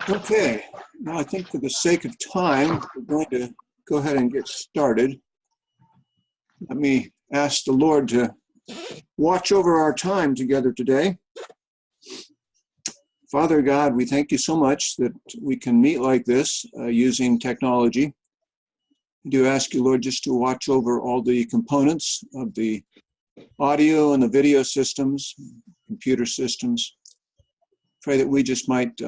Okay, now I think for the sake of time, we're going to go ahead and get started. Let me ask the Lord to watch over our time together today. Father God, we thank you so much that we can meet like this using technology. I do ask you, Lord, just to watch over all the components of the audio and the video systems, computer systems. Pray that we just might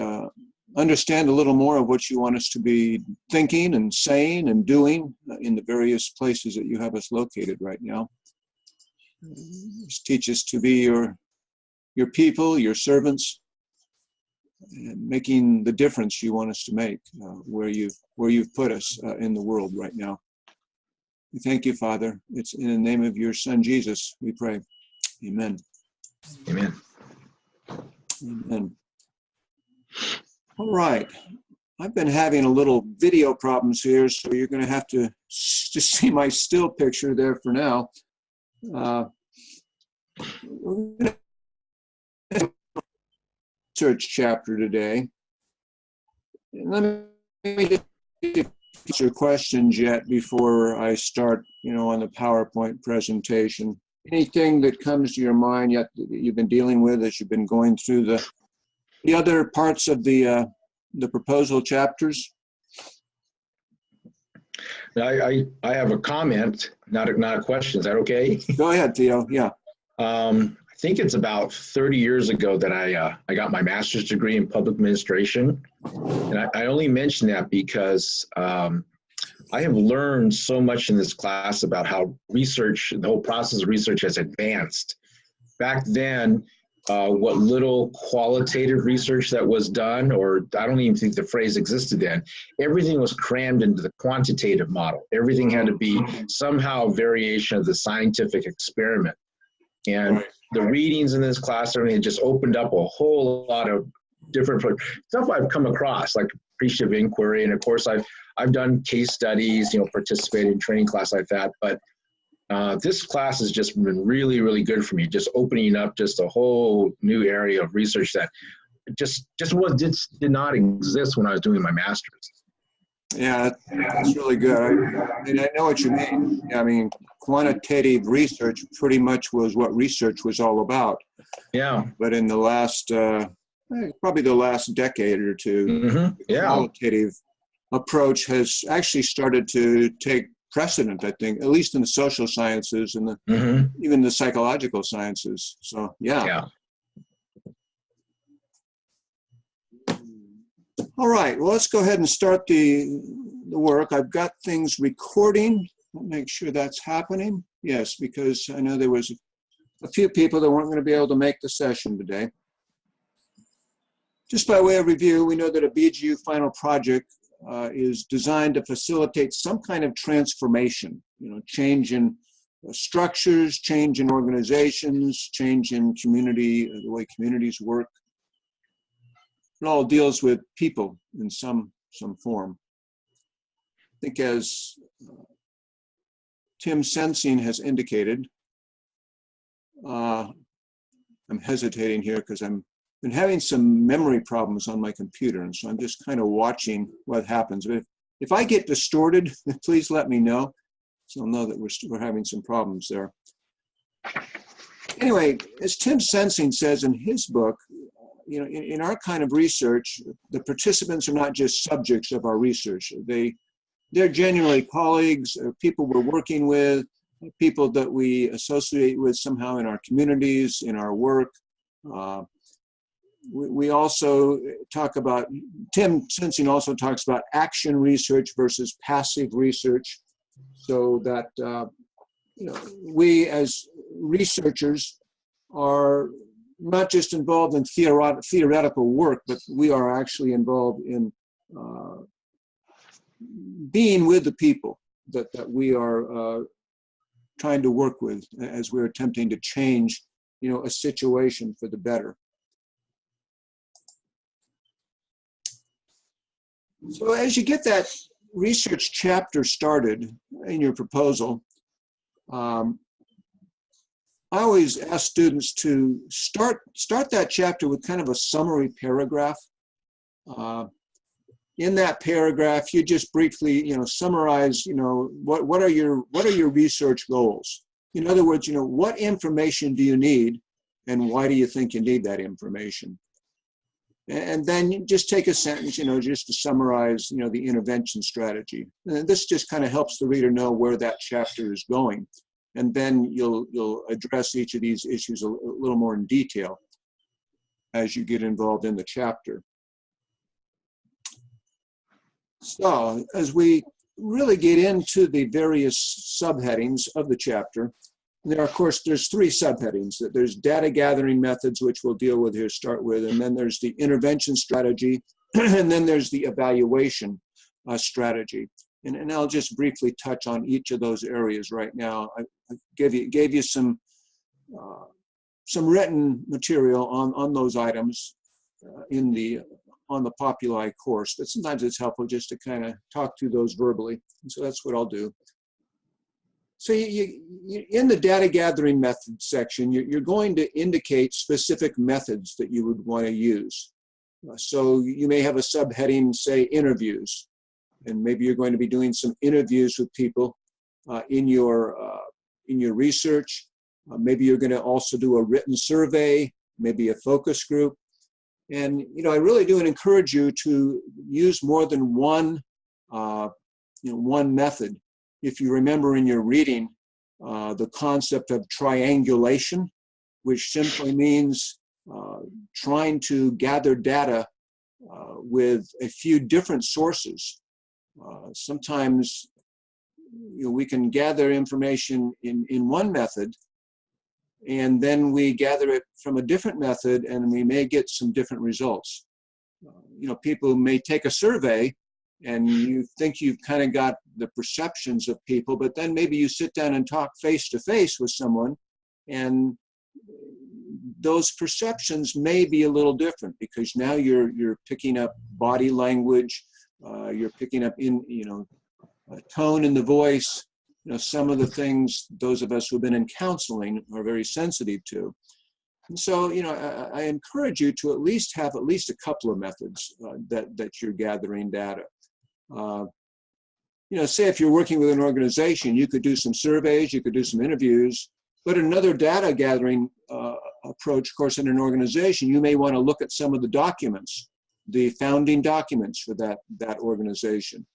understand a little more of what you want us to be thinking and saying and doing in the various places that you have us located right now. Just teach us to be your people, your servants, and making the difference you want us to make where you've put us in the world right now. We thank you, Father. It's in the name of your Son, Jesus, we pray. Amen. Amen. Amen. All right. I've been having a little video problems here, so you're going to have to just see my still picture there for now. Research chapter today. And let me just answer questions yet before I start, on the PowerPoint presentation. Anything that comes to your mind yet that you've been dealing with as you've been going through the other parts of the proposal chapters? I have a comment, not a question. Is that okay? Go ahead, Theo. Yeah. I think it's about 30 years ago that I got my master's degree in public administration. And I only mention that because I have learned so much in this class about how research, the whole process of research has advanced. Back then, what little qualitative research that was done, or I don't even think the phrase existed then, everything was crammed into the quantitative model. Everything had to be somehow a variation of the scientific experiment. And the readings in this class, everything just opened up a whole lot of different stuff I've come across, like appreciative inquiry. And of course, I've done case studies, participated in training class like that. But this class has just been really, really good for me, just opening up just a whole new area of research that just did not exist when I was doing my master's. Yeah, that's really good. I know what you mean. I mean, quantitative research pretty much was what research was all about. Yeah. But in the last, probably the last decade or two, the qualitative approach has actually started to take precedent, I think, at least in the social sciences and even the psychological sciences. So, yeah. All right, well, let's go ahead and start the work. I've got things recording. I'll make sure that's happening. Yes, because I know there was a few people that weren't going to be able to make the session today. Just by way of review, we know that a BGU final project is designed to facilitate some kind of transformation, change in structures, change in organizations, change in community, the way communities work. It all deals with people in some form. I think as Tim Sensing has indicated, I'm hesitating here because I've been having some memory problems on my computer, and so I'm just kind of watching what happens. But if I get distorted, please let me know, so I'll know that we're having some problems there. Anyway, as Tim Sensing says in his book, in our kind of research, the participants are not just subjects of our research. They're genuinely colleagues, people we're working with, people that we associate with somehow in our communities, in our work. We also talk about, Tim Sensing also talks about action research versus passive research, so that we as researchers are not just involved in theoretical work, but we are actually involved in being with the people that we are trying to work with as we're attempting to change, a situation for the better. So as you get that research chapter started in your proposal, I always ask students to start that chapter with kind of a summary paragraph. in that paragraph, you just briefly, summarize, what are your research goals? In other words, what information do you need, and why do you think you need that information? And then you just take a sentence, just to summarize, the intervention strategy. And this just kind of helps the reader know where that chapter is going. And then you'll address each of these issues a little more in detail as you get involved in the chapter. So as we really get into the various subheadings of the chapter, of course, there's three subheadings. There's data gathering methods, which we'll deal with here, start with, and then there's the intervention strategy, and then there's the evaluation strategy. And I'll just briefly touch on each of those areas right now. I gave you some written material on those items on the Populi course, but sometimes it's helpful just to kind of talk through those verbally. And so that's what I'll do. So you in the data gathering method section, you're going to indicate specific methods that you would want to use. So you may have a subheading, say interviews, and maybe you're going to be doing some interviews with people in your research. Maybe you're going to also do a written survey, maybe a focus group. And I really do encourage you to use more than one method. If you remember in your reading, the concept of triangulation, which simply means trying to gather data with a few different sources. Sometimes we can gather information in one method, and then we gather it from a different method, and we may get some different results. People may take a survey, and you think you've kind of got the perceptions of people, but then maybe you sit down and talk face to face with someone, and those perceptions may be a little different, because now you're picking up body language, you're picking up tone in the voice, some of the things those of us who've been in counseling are very sensitive to. And so, I encourage you to at least have a couple of methods that you're gathering data. Say if you're working with an organization, you could do some surveys, you could do some interviews, but another data gathering approach, of course, in an organization, you may want to look at some of the documents, the founding documents for that organization.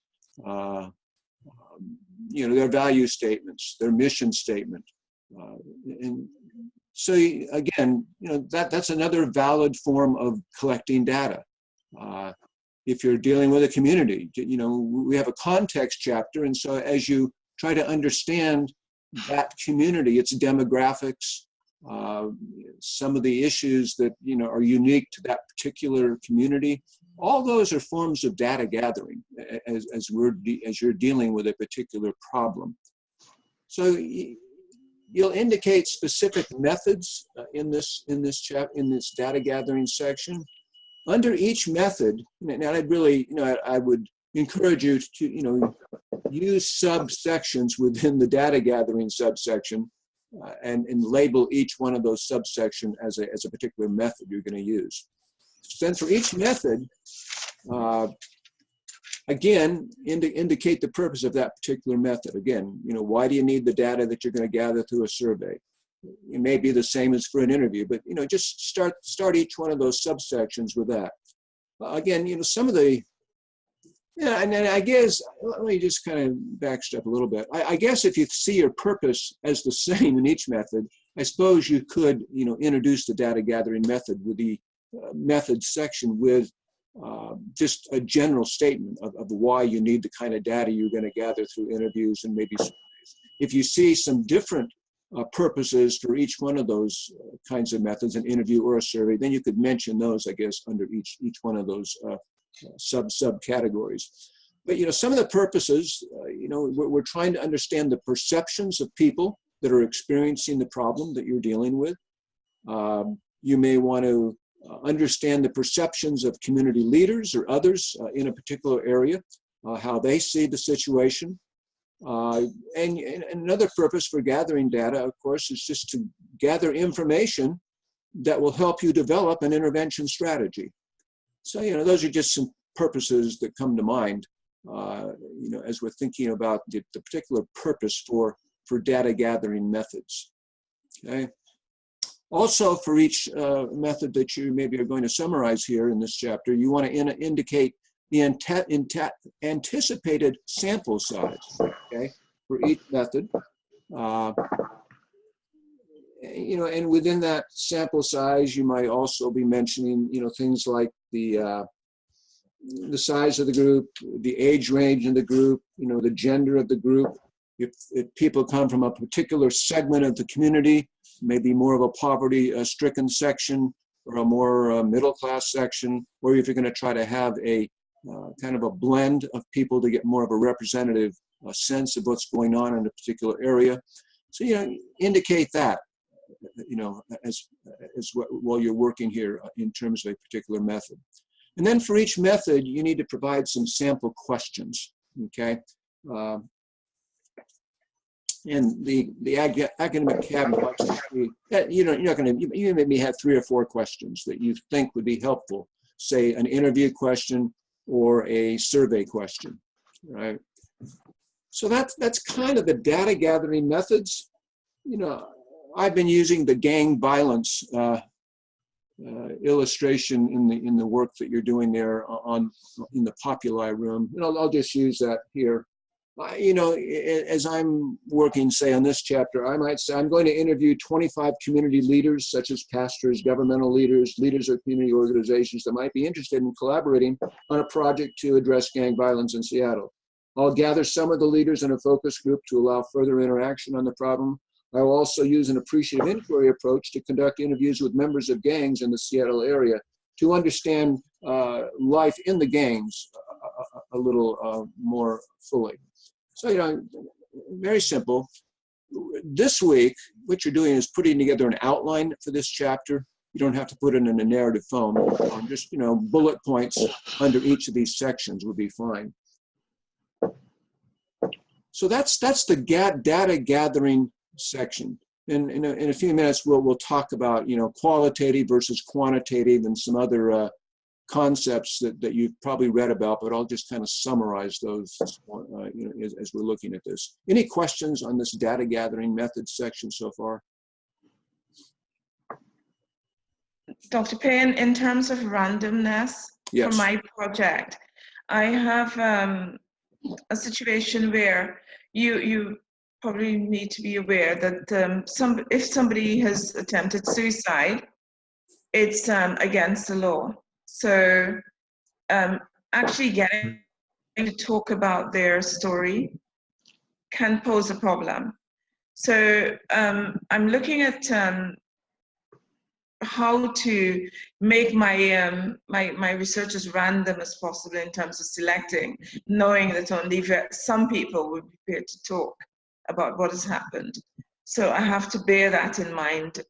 Their value statements, their mission statement. And so again, that's another valid form of collecting data. If you're dealing with a community, we have a context chapter, and so as you try to understand that community, its demographics, some of the issues that are unique to that particular community, all those are forms of data gathering as you're dealing with a particular problem. So you'll indicate specific methods in this data gathering section. Under each method, and I'd really, I would encourage you to, use subsections within the data gathering subsection and label each one of those subsections as a particular method you're going to use. So then for each method, again, indicate the purpose of that particular method. Again, why do you need the data that you're going to gather through a survey? It may be the same as for an interview, but just start each one of those subsections with that. Again, some of the, and then I guess, let me just kind of backstep a little bit. I guess if you see your purpose as the same in each method, I suppose you could, introduce the data gathering method with the method section with just a general statement of why you need the kind of data you're going to gather through interviews and maybe surveys. If you see some different purposes for each one of those kinds of methods, an interview or a survey, then you could mention those, I guess, under each one of those subcategories. But some of the purposes, we're trying to understand the perceptions of people that are experiencing the problem that you're dealing with. You may want to understand the perceptions of community leaders or others in a particular area, how they see the situation. And another purpose for gathering data, of course, is just to gather information that will help you develop an intervention strategy. So, those are just some purposes that come to mind, as we're thinking about the particular purpose for data gathering methods. Okay. Also, for each method that you maybe are going to summarize here in this chapter, you want to indicate the anticipated sample size, okay, for each method. And within that sample size, you might also be mentioning, things like the size of the group, the age range of the group, the gender of the group. If people come from a particular segment of the community, maybe more of a poverty-stricken section or a more middle-class section, or if you're going to try to have a kind of a blend of people to get more of a representative sense of what's going on in a particular area. So, indicate that, while you're working here in terms of a particular method. And then for each method, you need to provide some sample questions, okay? And the academic cabinet box, you're not going to, you maybe have 3 or 4 questions that you think would be helpful, say an interview question or a survey question, right? So that's kind of the data gathering methods. I've been using the gang violence illustration in the work that you're doing there in the Populi room, and I'll just use that here. As I'm working, say, on this chapter, I might say I'm going to interview 25 community leaders, such as pastors, governmental leaders, leaders of community organizations that might be interested in collaborating on a project to address gang violence in Seattle. I'll gather some of the leaders in a focus group to allow further interaction on the problem. I will also use an appreciative inquiry approach to conduct interviews with members of gangs in the Seattle area to understand life in the gangs a little more fully. So, very simple. This week, what you're doing is putting together an outline for this chapter. You don't have to put it in a narrative form. Just, bullet points under each of these sections would be fine. So that's the data gathering section. In a few minutes, we'll talk about, qualitative versus quantitative and some other concepts that you've probably read about, but I'll just kind of summarize those as we're looking at this. Any questions on this data gathering method section so far? Dr. Payne, in terms of randomness, yes. For my project, I have a situation where you probably need to be aware that if somebody has attempted suicide, it's against the law. So actually getting to talk about their story can pose a problem. So I'm looking at how to make my my research as random as possible in terms of selecting, knowing that only some people will be prepared to talk about what has happened. So I have to bear that in mind.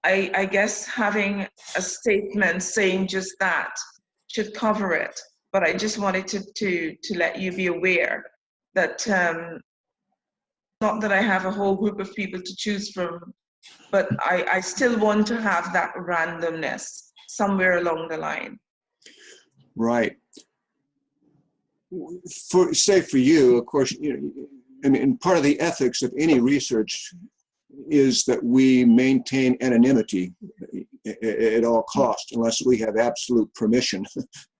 I guess having a statement saying just that should cover it, but I just wanted to let you be aware that not that I have a whole group of people to choose from, but I still want to have that randomness somewhere along the line. Right. For you, of course, and part of the ethics of any research is that we maintain anonymity at all costs, unless we have absolute permission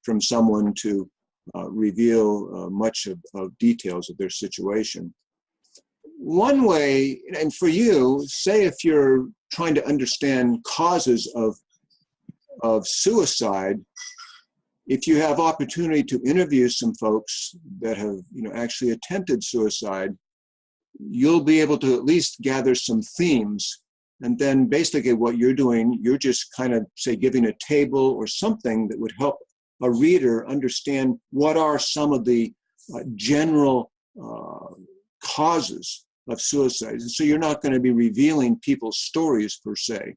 from someone to reveal much of details of their situation. One way, and for you, say if you're trying to understand causes of suicide, if you have opportunity to interview some folks that have actually attempted suicide, you'll be able to at least gather some themes. And then basically what you're doing, you're just kind of, say, giving a table or something that would help a reader understand what are some of the general causes of suicide. And so you're not going to be revealing people's stories per se.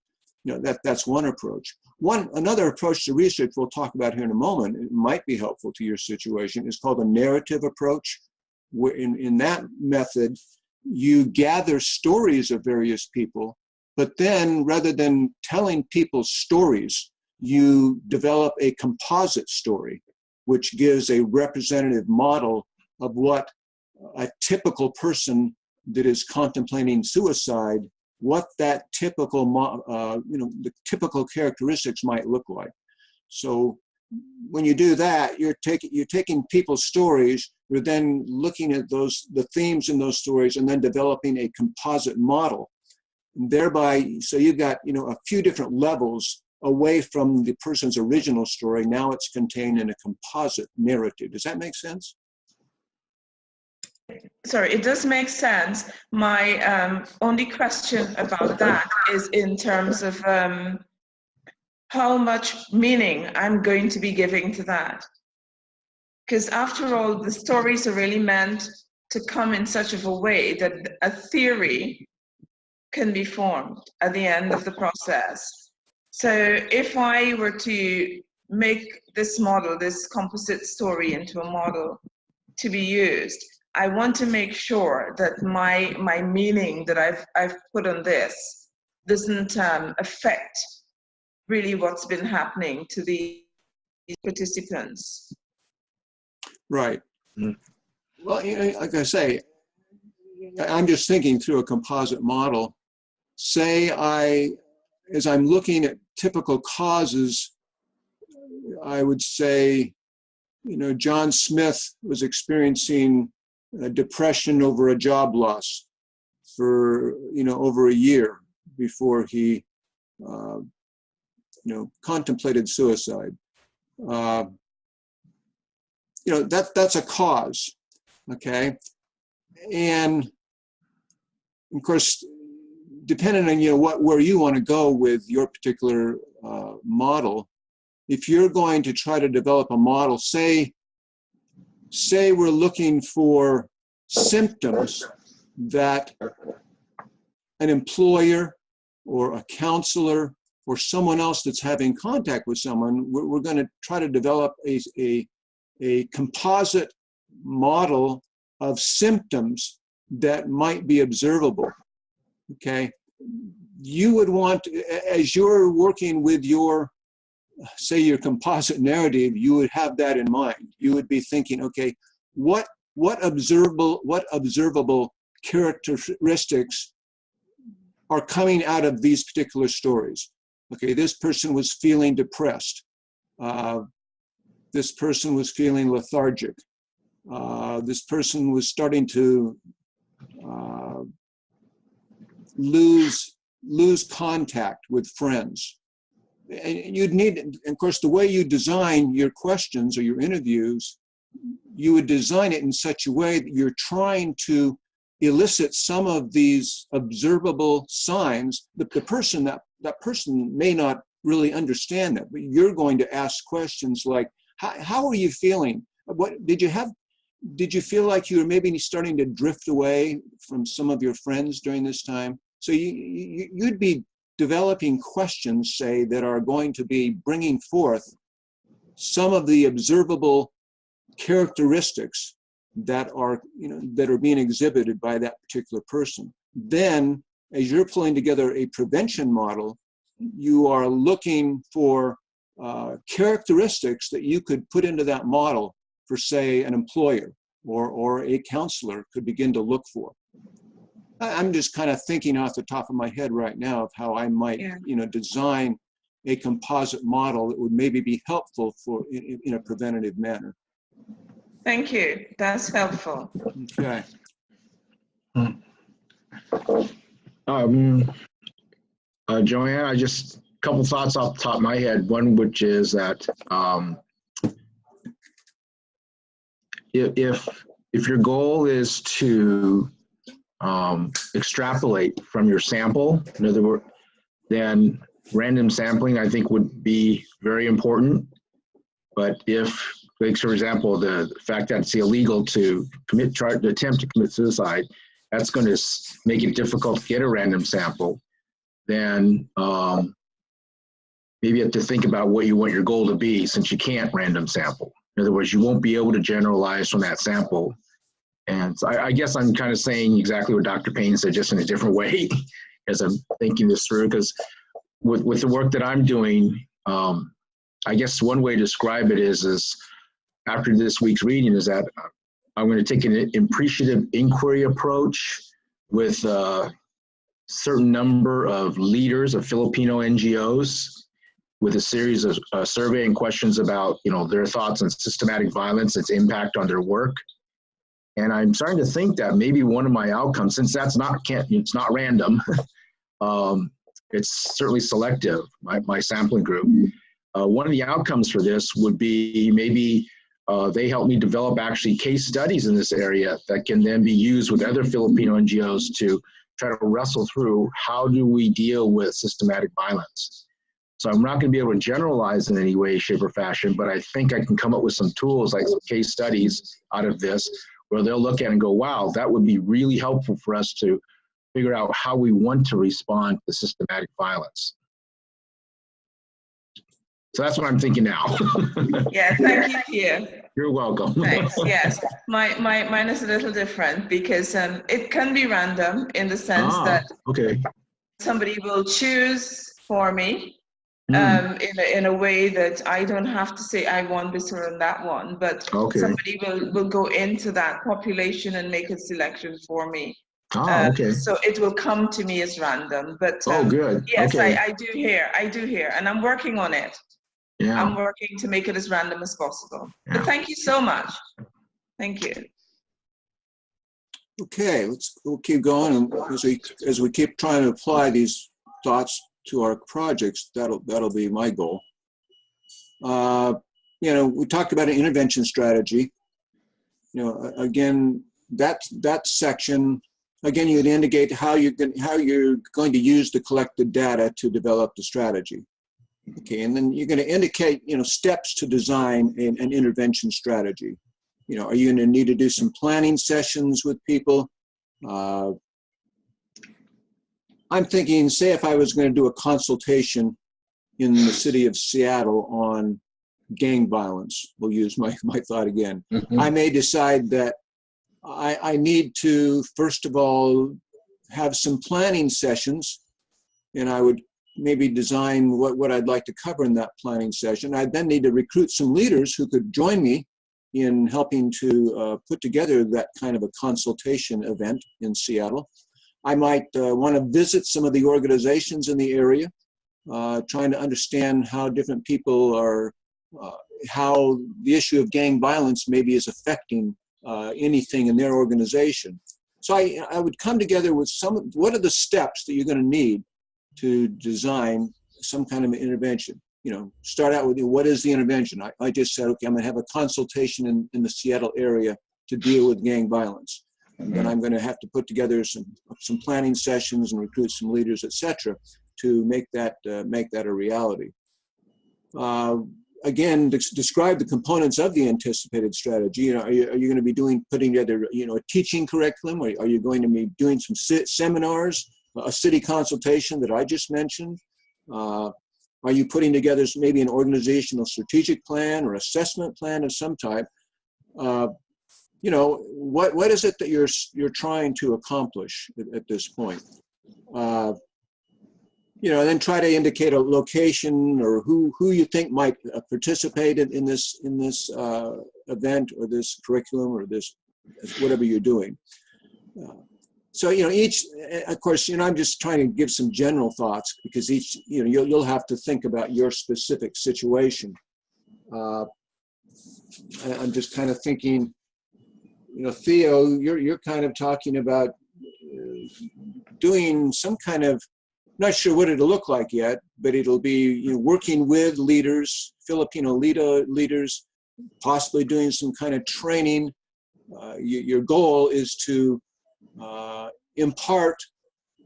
That's one approach. Another approach to research we'll talk about here in a moment, it might be helpful to your situation, is called a narrative approach. Where in that method, you gather stories of various people, but then rather than telling people's stories, you develop a composite story. which gives a representative model of what a typical person that is contemplating suicide, what that typical, the typical characteristics might look like. So when you do that, you're taking people's stories, you're then looking at the themes in those stories, and then developing a composite model. And thereby, so you've got a few different levels away from the person's original story. Now it's contained in a composite narrative. Does that make sense? Sorry, it does make sense. My only question about that is in terms of how much meaning I'm going to be giving to that. Because after all, the stories are really meant to come in such of a way that a theory can be formed at the end of the process. So if I were to make this model, this composite story into a model to be used, I want to make sure that my meaning that I've put on this doesn't affect really what's been happening to the participants. Right. Well, like I say, I'm just thinking through a composite model. Say as I'm looking at typical causes, I would say, John Smith was experiencing depression over a job loss for, over a year before he, contemplated suicide. That's a cause, okay? And of course, depending on, where you want to go with your particular model, if you're going to try to develop a model, say we're looking for symptoms that an employer or a counselor or someone else that's having contact with someone, we're going to try to develop a composite model of symptoms that might be observable, okay? You would want, as you're working with your composite narrative, you would have that in mind. You would be thinking, okay, what observable characteristics are coming out of these particular stories? Okay, this person was feeling depressed. This person was feeling lethargic. This person was starting to lose contact with friends. And you'd need, of course, the way you design your questions or your interviews, you would design it in such a way that you're trying to elicit some of these observable signs that the person, that person may not really understand that, but you're going to ask questions like, how are you feeling? What did you feel like you were maybe starting to drift away from some of your friends during this time? So you'd be developing questions, say, that are going to be bringing forth some of the observable characteristics that are being exhibited by that particular person. Then, as you're pulling together a prevention model, you are looking for characteristics that you could put into that model for, say, an employer or a counselor could begin to look for. I'm just kind of thinking off the top of my head right now of how I might, design a composite model that would maybe be helpful for in a preventative manner. Thank you. That's helpful. Okay. Joanne, I just a couple thoughts off the top of my head. One, which is that if your goal is to extrapolate from your sample, in other words, then random sampling I think would be very important. But if, like, for example, the fact that it's illegal to attempt to commit suicide, that's going to make it difficult to get a random sample. Then maybe you have to think about what you want your goal to be, since you can't random sample. In other words, you won't be able to generalize from that sample. And so I guess I'm kind of saying exactly what Dr. Payne said, just in a different way as I'm thinking this through. Because with the work that I'm doing, I guess one way to describe it is after this week's reading is that I'm going to take an appreciative inquiry approach with a certain number of leaders of Filipino NGOs with a series of surveying questions about, their thoughts on systematic violence, its impact on their work. And I'm starting to think that maybe one of my outcomes, since it's not random, it's certainly selective, my sampling group. One of the outcomes for this would be maybe they help me develop actually case studies in this area that can then be used with other Filipino NGOs to try to wrestle through how do we deal with systematic violence. So I'm not going to be able to generalize in any way, shape, or fashion, but I think I can come up with some tools like some case studies out of this where they'll look at it and go, wow, that would be really helpful for us to figure out how we want to respond to systematic violence. So that's what I'm thinking now. Yeah, thank you, Pierre. You're welcome. Thanks. Yes, mine is a little different because it can be random in the sense that somebody will choose for me in a way that I don't have to say I want this or that one, but somebody will go into that population and make a selection for me. So it will come to me as random. But good. Yes, I do hear, and I'm working on it. Yeah. I'm working to make it as random as possible. Yeah. But thank you so much. Thank you. Okay, we'll keep going, and as we keep trying to apply these thoughts to our projects, that'll be my goal. We talked about an intervention strategy. Again, that section. Again, you'd indicate how you're going to use the collected data to develop the strategy. Okay, and then you're going to indicate, steps to design an intervention strategy. Are you going to need to do some planning sessions with people? I'm thinking, say if I was going to do a consultation in the city of Seattle on gang violence, we'll use my thought again. I may decide that I need to, first of all, have some planning sessions, and I would maybe design what I'd like to cover in that planning session. I'd then need to recruit some leaders who could join me in helping to put together that kind of a consultation event in Seattle. I might want to visit some of the organizations in the area, trying to understand how different people are, how the issue of gang violence maybe is affecting anything in their organization. So I would come together with what are the steps that you're going to need to design some kind of intervention. Start out with what is the intervention? I just said, okay, I'm going to have a consultation in the Seattle area to deal with gang violence. And then I'm going to have to put together some planning sessions and recruit some leaders, etc., to make that a reality. Again, describe the components of the anticipated strategy. Are you going to be putting together a teaching curriculum? Or are you going to be doing some seminars, a city consultation that I just mentioned? Are you putting together maybe an organizational strategic plan or assessment plan of some type? What is it that you're trying to accomplish at this point? And then try to indicate a location or who you think might participate in this event or this curriculum or this whatever you're doing. So each, of course, I'm just trying to give some general thoughts because each, you'll have to think about your specific situation. I'm just kind of thinking, Theo, you're kind of talking about doing some kind of, not sure what it'll look like yet, but it'll be working with leaders, Filipino leaders, possibly doing some kind of training. Your goal is to impart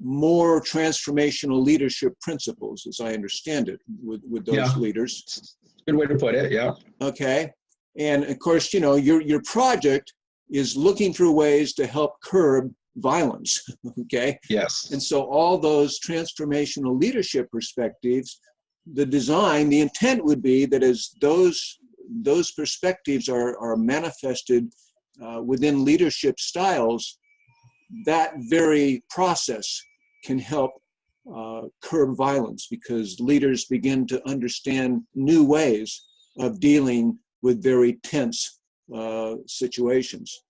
more transformational leadership principles, as I understand it, with those leaders. Good way to put it, yeah. Okay, and of course, your project is looking for ways to help curb violence, okay? Yes. And so all those transformational leadership perspectives, the intent would be that as those perspectives are manifested within leadership styles, that very process can help curb violence because leaders begin to understand new ways of dealing with very tense situations.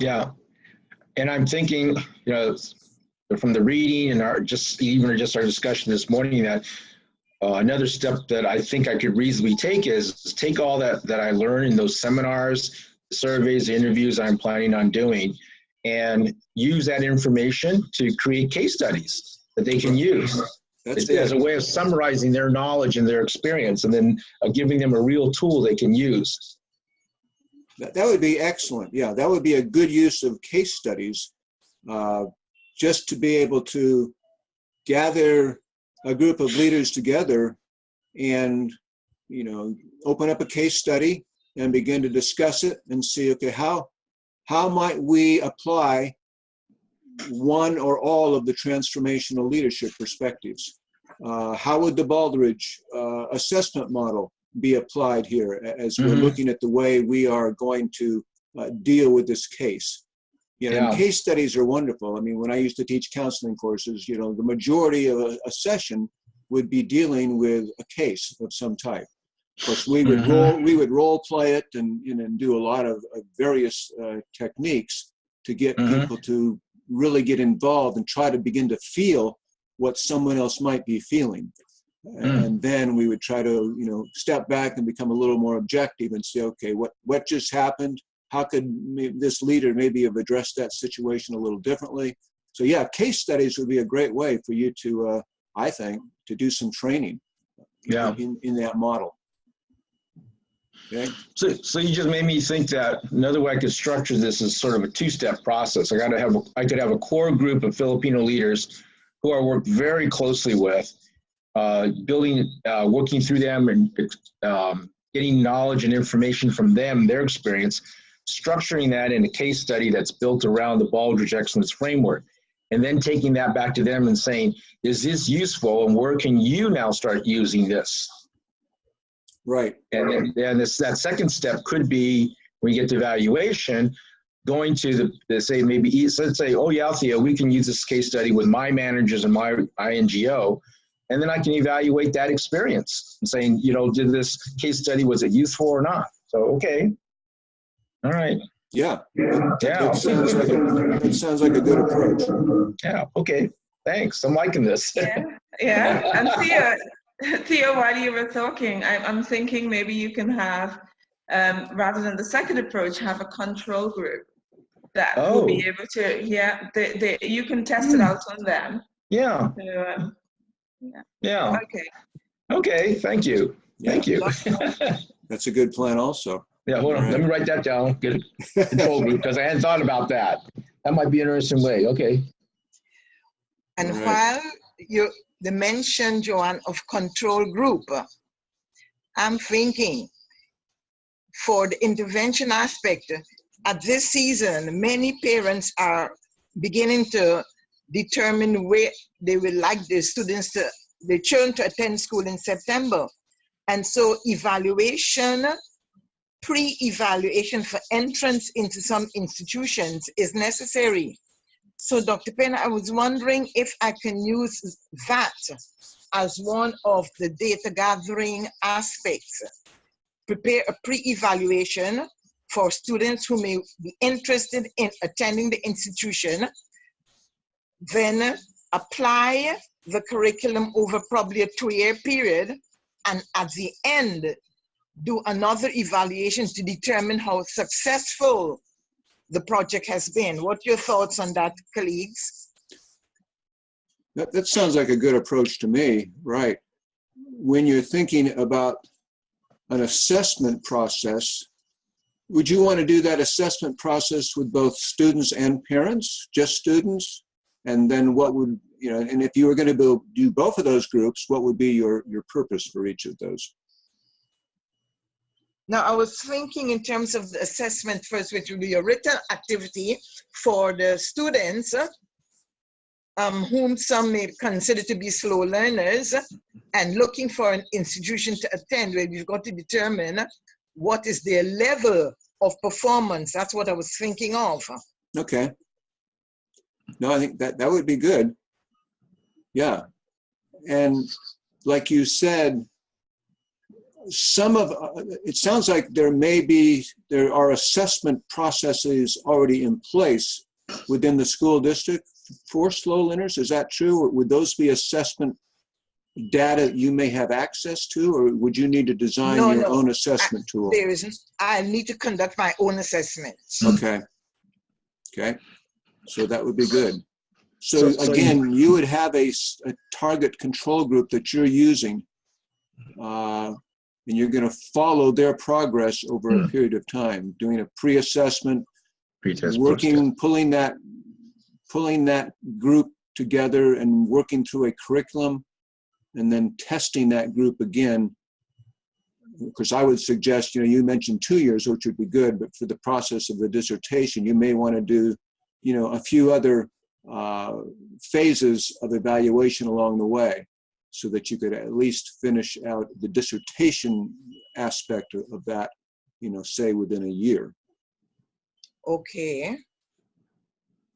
Yeah. And I'm thinking, you know, from the reading and our just our discussion this morning, that another step that I think I could reasonably take is take all that I learned in those seminars, surveys, interviews I'm planning on doing, and use that information to create case studies that they can use. That's As a good. way of summarizing their knowledge and their experience, and then giving them a real tool they can use. That would be excellent. Yeah, that would be a good use of case studies, just to be able to gather a group of leaders together and, you know, open up a case study and begin to discuss it and see, okay, how might we apply one or all of the transformational leadership perspectives? How would the Baldrige assessment model be applied here as we're looking at the way we are going to deal with this case? You know, and case studies are wonderful. I mean, when I used to teach counseling courses, you know, the majority of a session would be dealing with a case of some type. Of course, we would role play it and do a lot of various techniques to get people to really get involved and try to begin to feel what someone else might be feeling. And then we would try to, you know, step back and become a little more objective and say, okay, what just happened? How could this leader maybe have addressed that situation a little differently? So yeah, case studies would be a great way for you to, I think, to do some training in that model. Okay. So you just made me think that another way I could structure this is sort of a two-step process. I could have a core group of Filipino leaders who I work very closely with, working through them and getting knowledge and information from them, their experience, structuring that in a case study that's built around the Baldrige Excellence Framework, and then taking that back to them and saying, is this useful and where can you now start using this? Right. And that second step could be, when you get to evaluation, going to say, let's say, oh yeah, Althea, we can use this case study with my managers and my INGO, and then I can evaluate that experience and saying, you know, did this case study, was it useful or not? So, okay. All right. Yeah. That sounds like a good approach. Yeah. Okay. Thanks. I'm liking this. Yeah. And Theo, while you were talking, I'm thinking maybe you can have, rather than the second approach, have a control group that will be able to, you can test it out on them. Yeah. So, yeah. Okay. Okay. Thank you. Thank you. That's a good plan also. Yeah, hold on. Right. Let me write that down. Get a control group, because I hadn't thought about that. That might be an interesting way. Okay. And while you mentioned, Joanne, of control group, I'm thinking for the intervention aspect, at this season, many parents are beginning to determine where they would like their children to attend school in September. And so pre-evaluation for entrance into some institutions is necessary. So Dr. Penn, I was wondering if I can use that as one of the data gathering aspects. Prepare a pre-evaluation for students who may be interested in attending the institution, then apply the curriculum over probably a 2-year period, and at the end, do another evaluation to determine how successful the project has been. What are your thoughts on that, colleagues? That sounds like a good approach to me, right? When you're thinking about an assessment process, would you want to do that assessment process with both students and parents, just students? And then what would, you know, and if you were going to do both of those groups, what would be your purpose for each of those? Now, I was thinking in terms of the assessment first, which would be a written activity for the students, whom some may consider to be slow learners, and looking for an institution to attend where you've got to determine what is their level of performance. That's what I was thinking of. Okay. No, I think that would be good. Yeah. And like you said, some of, it sounds like there are assessment processes already in place within the school district for slow learners. Is that true? Or would those be assessment data you may have access to, or would you need to design your own assessment tool? There isn't. I need to conduct my own assessments. Okay. Okay. So that would be good. So again, you would have a target control group that you're using, and you're going to follow their progress over a period of time, doing a pre-assessment, working, pulling that group together and working through a curriculum, and then testing that group again. Because I would suggest, you mentioned 2 years, which would be good, but for the process of the dissertation, you may want to do, a few other phases of evaluation along the way, so that you could at least finish out the dissertation aspect of that, say within a year. Okay.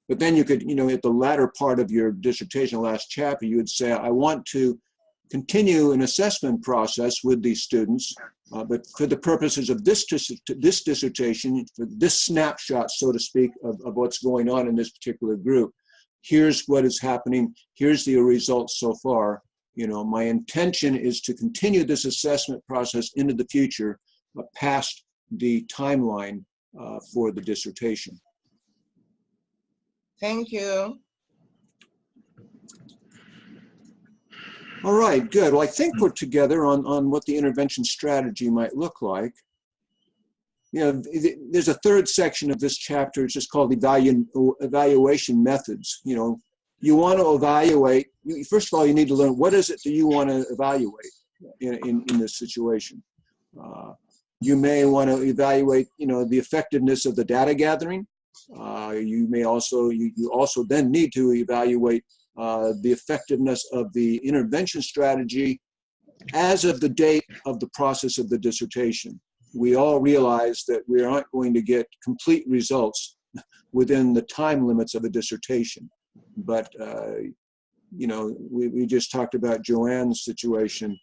But then you could, at the latter part of your dissertation, last chapter, you would say, I want to continue an assessment process with these students, but for the purposes of this dissertation, for this snapshot, so to speak, of what's going on in this particular group, here's what is happening, here's the results so far. My intention is to continue this assessment process into the future, past the timeline for the dissertation. Thank you. All right, good. Well, I think we're together on what the intervention strategy might look like. There's a third section of this chapter. It's just called evaluation methods. You want to evaluate. First of all, you need to learn what is it that you want to evaluate in this situation. You may want to evaluate, the effectiveness of the data gathering. You may also, you also then need to evaluate the effectiveness of the intervention strategy as of the date of the process of the dissertation. We all realize that we aren't going to get complete results within the time limits of a dissertation. But, we just talked about Joanne's situation.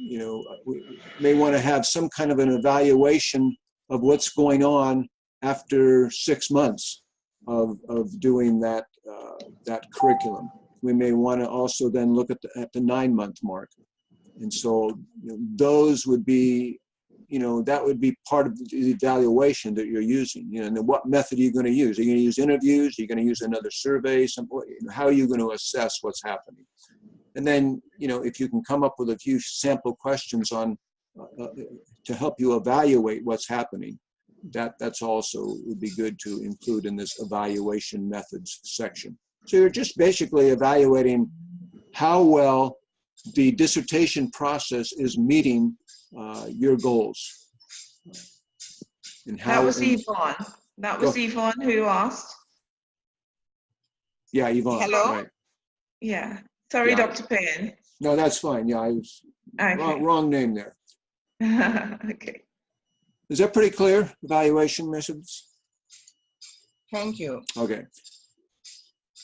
We may want to have some kind of an evaluation of what's going on after 6 months of doing that curriculum. We may want to also then look at the 9-month mark. And so those would be, that would be part of the evaluation that you're using. And then what method are you going to use? Are you going to use interviews? Are you going to use another survey? How are you going to assess what's happening? And then, if you can come up with a few sample questions on to help you evaluate what's happening, that's also would be good to include in this evaluation methods section. So you're just basically evaluating how well the dissertation process is meeting your goals. And how, that was Yvonne. That was Yvonne who asked. Yeah, Yvonne. Hello? Right. Yeah. Sorry, Yeah. Dr. Payne. No, that's fine. Yeah, I was wrong name there. Okay. Is that pretty clear? Evaluation methods? Thank you. Okay.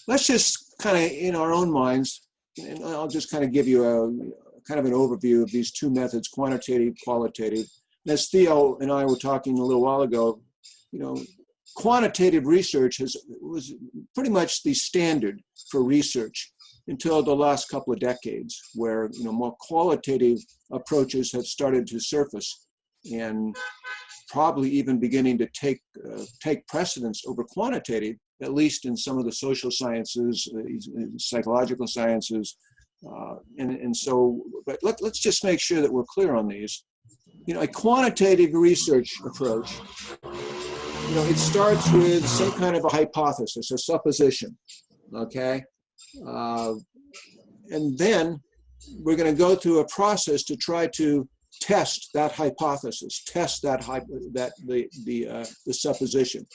Let's just kind of, in our own minds, and I'll just kind of give you a kind of an overview of these two methods, quantitative, qualitative. And as Theo and I were talking a little while ago, quantitative research was pretty much the standard for research until the last couple of decades, where more qualitative approaches have started to surface and probably even beginning to take precedence over quantitative, at least in some of the social sciences, psychological sciences, and so. But let's just make sure that we're clear on these. A quantitative research approach, it starts with some kind of a hypothesis, a supposition, okay? And then we're going to go through a process to try to test that hypothesis, test the supposition.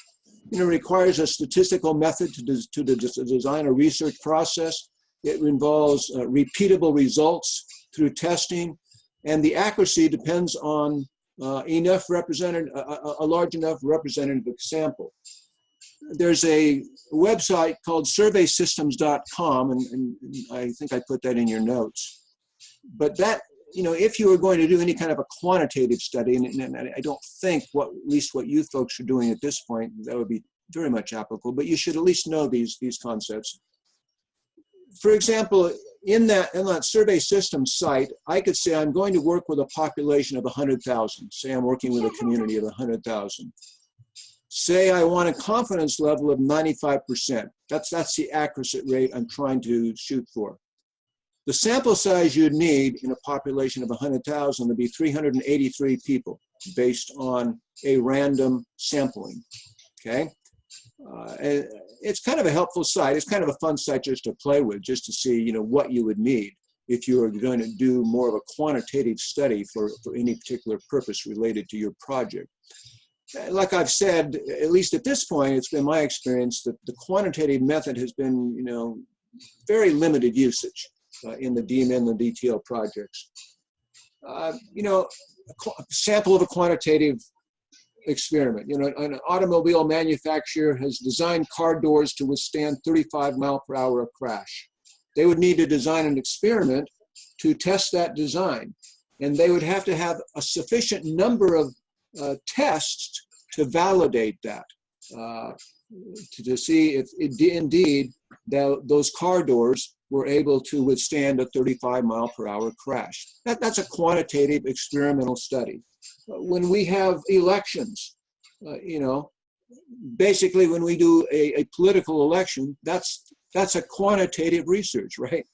It requires a statistical method to design a research process. It involves repeatable results through testing, and the accuracy depends on a large enough representative sample. There's a website called surveysystems.com, and I think I put that in your notes. But that you know, if you were going to do any kind of a quantitative study, and I don't think at least what you folks are doing at this point, that would be very much applicable, but you should at least know these concepts. For example, in that survey system site, I could say I'm going to work with a population of 100,000. Say I'm working with a community of 100,000. Say I want a confidence level of 95%. That's the accuracy rate I'm trying to shoot for. The sample size you'd need in a population of 100,000 would be 383 people based on a random sampling, okay? And it's kind of a helpful site. It's kind of a fun site just to play with, just to see, you know, what you would need if you were going to do more of a quantitative study for any particular purpose related to your project. Like I've said, at least at this point, it's been my experience that the quantitative method has been, you know, very limited usage in the DMN and the DTL projects. You know, a sample of a quantitative experiment. You know, an automobile manufacturer has designed car doors to withstand 35 mile per hour of crash. They would need to design an experiment to test that design. And they would have to have a sufficient number of tests to validate that, to see if indeed those car doors were able to withstand a 35 mile per hour crash. That's a quantitative experimental study. When we have elections, you know, basically when we do a political election, that's a quantitative research, right?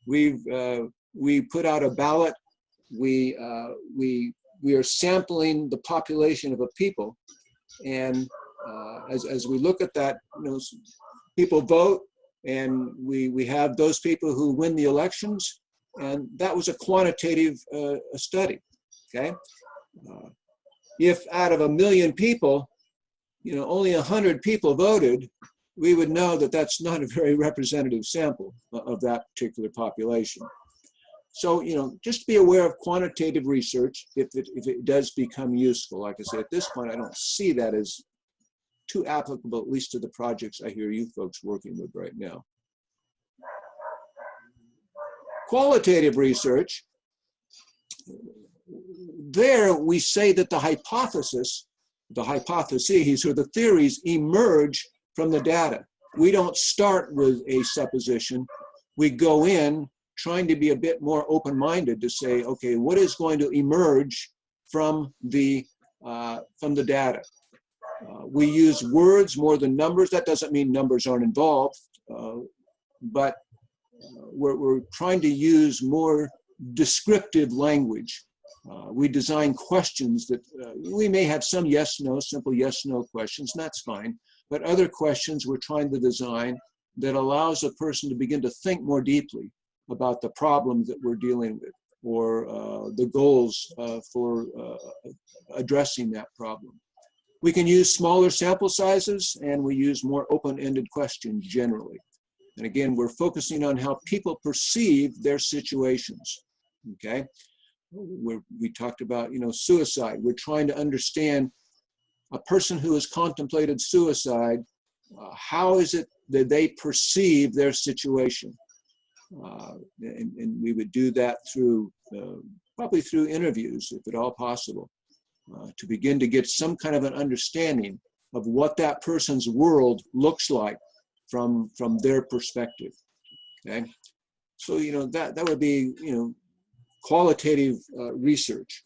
We put out a ballot. We are sampling the population of a people, and as we look at that, you know, people vote, and we have those people who win the elections, and that was a quantitative study. Okay, if out of 1 million people, you know, only 100 people voted, we would know that that's not a very representative sample of that particular population. So, you know, just be aware of quantitative research if it does become useful. Like I say, at this point, I don't see that as too applicable, at least to the projects I hear you folks working with right now. Qualitative research, there we say that the hypotheses or the theories emerge from the data. We don't start with a supposition. We go in trying to be a bit more open-minded to say, okay, what is going to emerge from the data? We use words more than numbers. That doesn't mean numbers aren't involved, but we're trying to use more descriptive language. We design questions that we may have some yes/no, simple yes/no questions, and that's fine. But other questions we're trying to design that allows a person to begin to think more deeply about the problem that we're dealing with, or the goals for addressing that problem. We can use smaller sample sizes, and we use more open-ended questions generally. And again, we're focusing on how people perceive their situations, okay? We talked about, you know, suicide. We're trying to understand a person who has contemplated suicide, how is it that they perceive their situation? And we would do that through, probably through interviews, if at all possible, to begin to get some kind of an understanding of what that person's world looks like from their perspective, okay? So, you know, that would be, you know, qualitative research.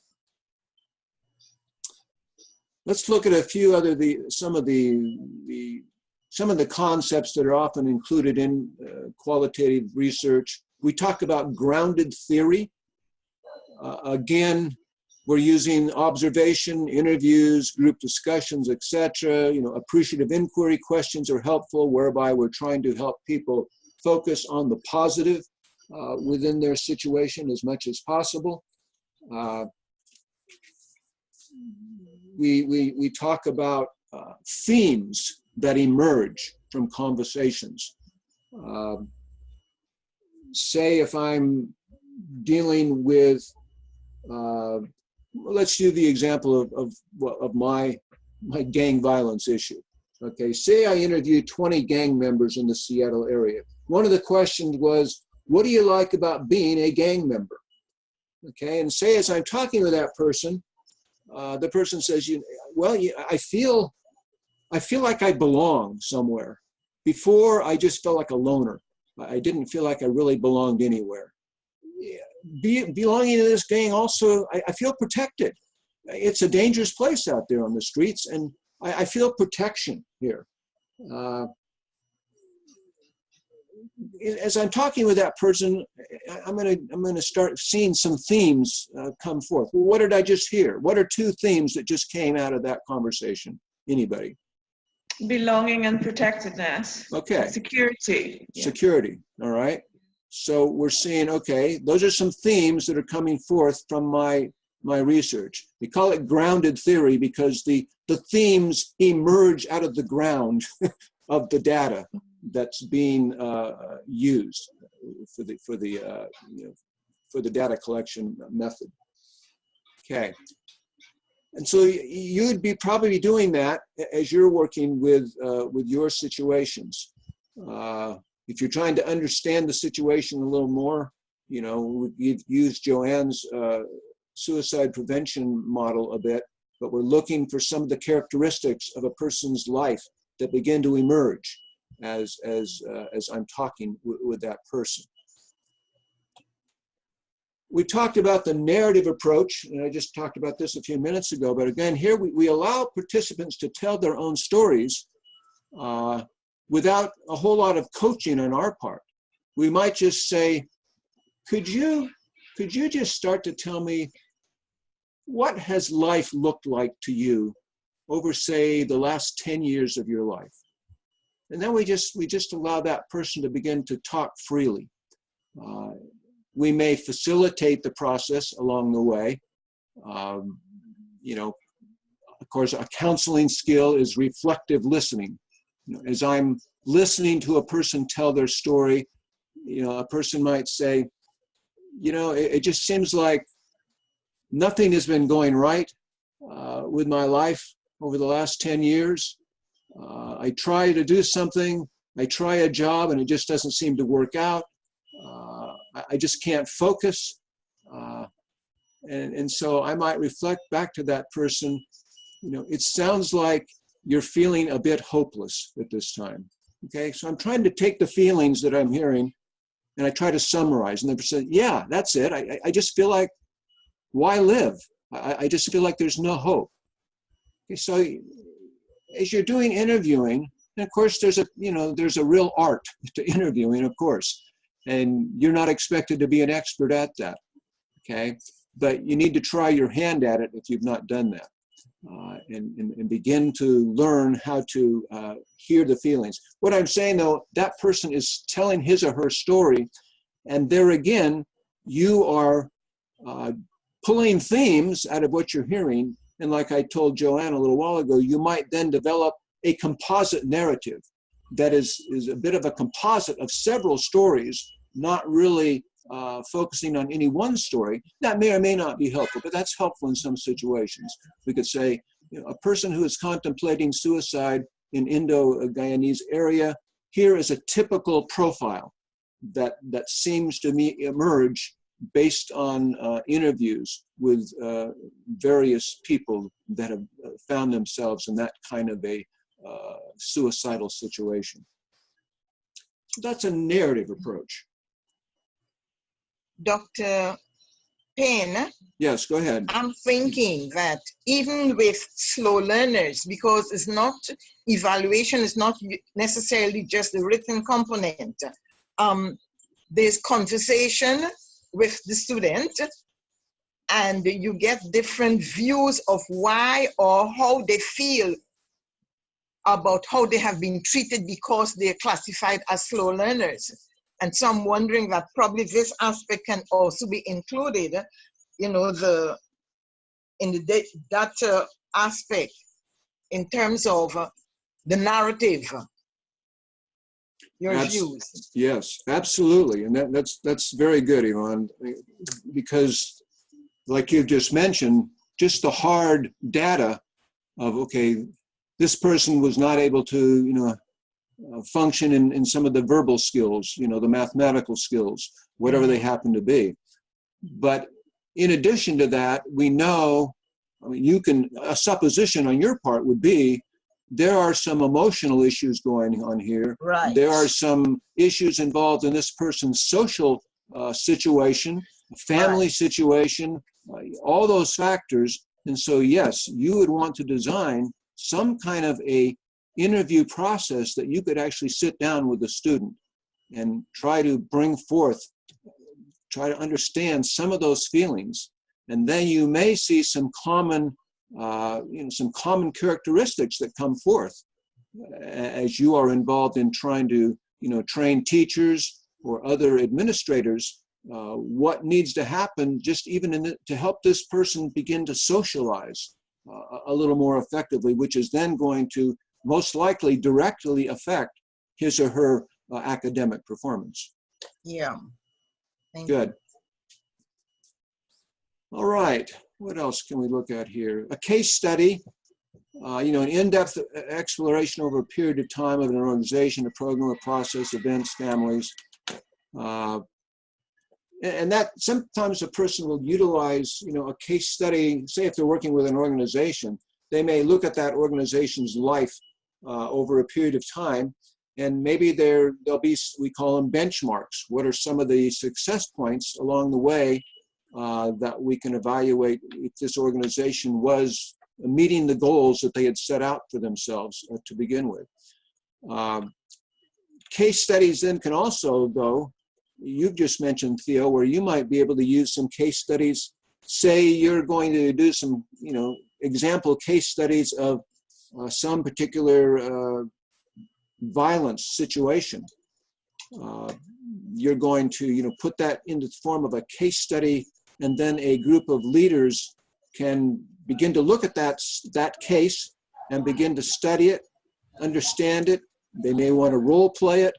Let's look at a few other, some of the concepts that are often included in qualitative research. We talk about grounded theory. Again, we're using observation, interviews, group discussions, etc. You know, appreciative inquiry questions are helpful, whereby we're trying to help people focus on the positive within their situation as much as possible. We talk about themes that emerge from conversations. Say if I'm dealing with, let's do the example of my gang violence issue. Okay, say I interviewed 20 gang members in the Seattle area. One of the questions was, what do you like about being a gang member? Okay, and say as I'm talking with that person, the person says, I feel like I belong somewhere. Before, I just felt like a loner. I didn't feel like I really belonged anywhere. Belonging to this gang also, I feel protected. It's a dangerous place out there on the streets, and I feel protection here. As I'm talking with that person, I'm gonna start seeing some themes come forth. Well, what did I just hear? What are two themes that just came out of that conversation? Anybody? Belonging and protectedness. Okay. Security. Security. All right. So we're seeing, okay, those are some themes that are coming forth from my research. We call it grounded theory because the themes emerge out of the ground of the data that's being used for the data collection method. Okay. And so you'd be probably doing that as you're working with your situations. If you're trying to understand the situation a little more, you've used Joanne's suicide prevention model a bit, but we're looking for some of the characteristics of a person's life that begin to emerge as I'm talking with that person. We talked about the narrative approach, and I just talked about this a few minutes ago, but again, here we allow participants to tell their own stories without a whole lot of coaching on our part. We might just say, could you just start to tell me what has life looked like to you over, say, the last 10 years of your life? And then we just allow that person to begin to talk freely. We may facilitate the process along the way. Of course, a counseling skill is reflective listening. As I'm listening to a person tell their story, a person might say, it just seems like nothing has been going right with my life over the last 10 years. I try to do something, I try a job, and it just doesn't seem to work out. I just can't focus. And so I might reflect back to that person, it sounds like you're feeling a bit hopeless at this time. Okay, so I'm trying to take the feelings that I'm hearing and I try to summarize. And they say, yeah, that's it. I just feel like, why live? I just feel like there's no hope. Okay, so as you're doing interviewing, and of course there's a real art to interviewing, of course. And you're not expected to be an expert at that, okay? But you need to try your hand at it if you've not done that, and begin to learn how to hear the feelings. What I'm saying though, that person is telling his or her story, and there again, you are pulling themes out of what you're hearing, and like I told Joanne a little while ago, you might then develop a composite narrative that is a bit of a composite of several stories, not really focusing on any one story. That may or may not be helpful, but that's helpful in some situations. We could say, a person who is contemplating suicide in Indo-Guyanese area, here is a typical profile that seems to me emerge based on interviews with various people that have found themselves in that kind of a suicidal situation. That's a narrative approach. Dr. Payne? Yes, go ahead. I'm thinking that even with slow learners, because evaluation is not necessarily just the written component. There's conversation with the student, and you get different views of why or how they feel about how they have been treated because they're classified as slow learners. And so I'm wondering that probably this aspect can also be included, that aspect in terms of the narrative, your views. Yes, absolutely. And that's very good, Yvonne, because like you've just mentioned, just the hard data of, okay, this person was not able to, function in some of the verbal skills, the mathematical skills, whatever they happen to be. But in addition to that, we know, I mean, a supposition on your part would be, there are some emotional issues going on here. Right. There are some issues involved in this person's social situation, family situation, all those factors. And so, yes, you would want to design some kind of a interview process that you could actually sit down with the student and try to bring forth, try to understand some of those feelings. And then you may see some common some common characteristics that come forth as you are involved in trying to, train teachers or other administrators, what needs to happen just even to help this person begin to socialize a little more effectively, which is then going to most likely directly affect his or her academic performance. Yeah. Good. All right. What else can we look at here? A case study, an in-depth exploration over a period of time of an organization, a program, a process, events, families. And that sometimes a person will utilize, a case study, say if they're working with an organization, they may look at that organization's life over a period of time, and maybe there'll be, we call them benchmarks. What are some of the success points along the way that we can evaluate if this organization was meeting the goals that they had set out for themselves to begin with. Case studies then can also go, you've just mentioned, Theo, where you might be able to use some case studies. Say you're going to do some, example case studies of some particular violence situation. You're going to, put that into the form of a case study, and then a group of leaders can begin to look at that case and begin to study it, understand it. They may want to role play it,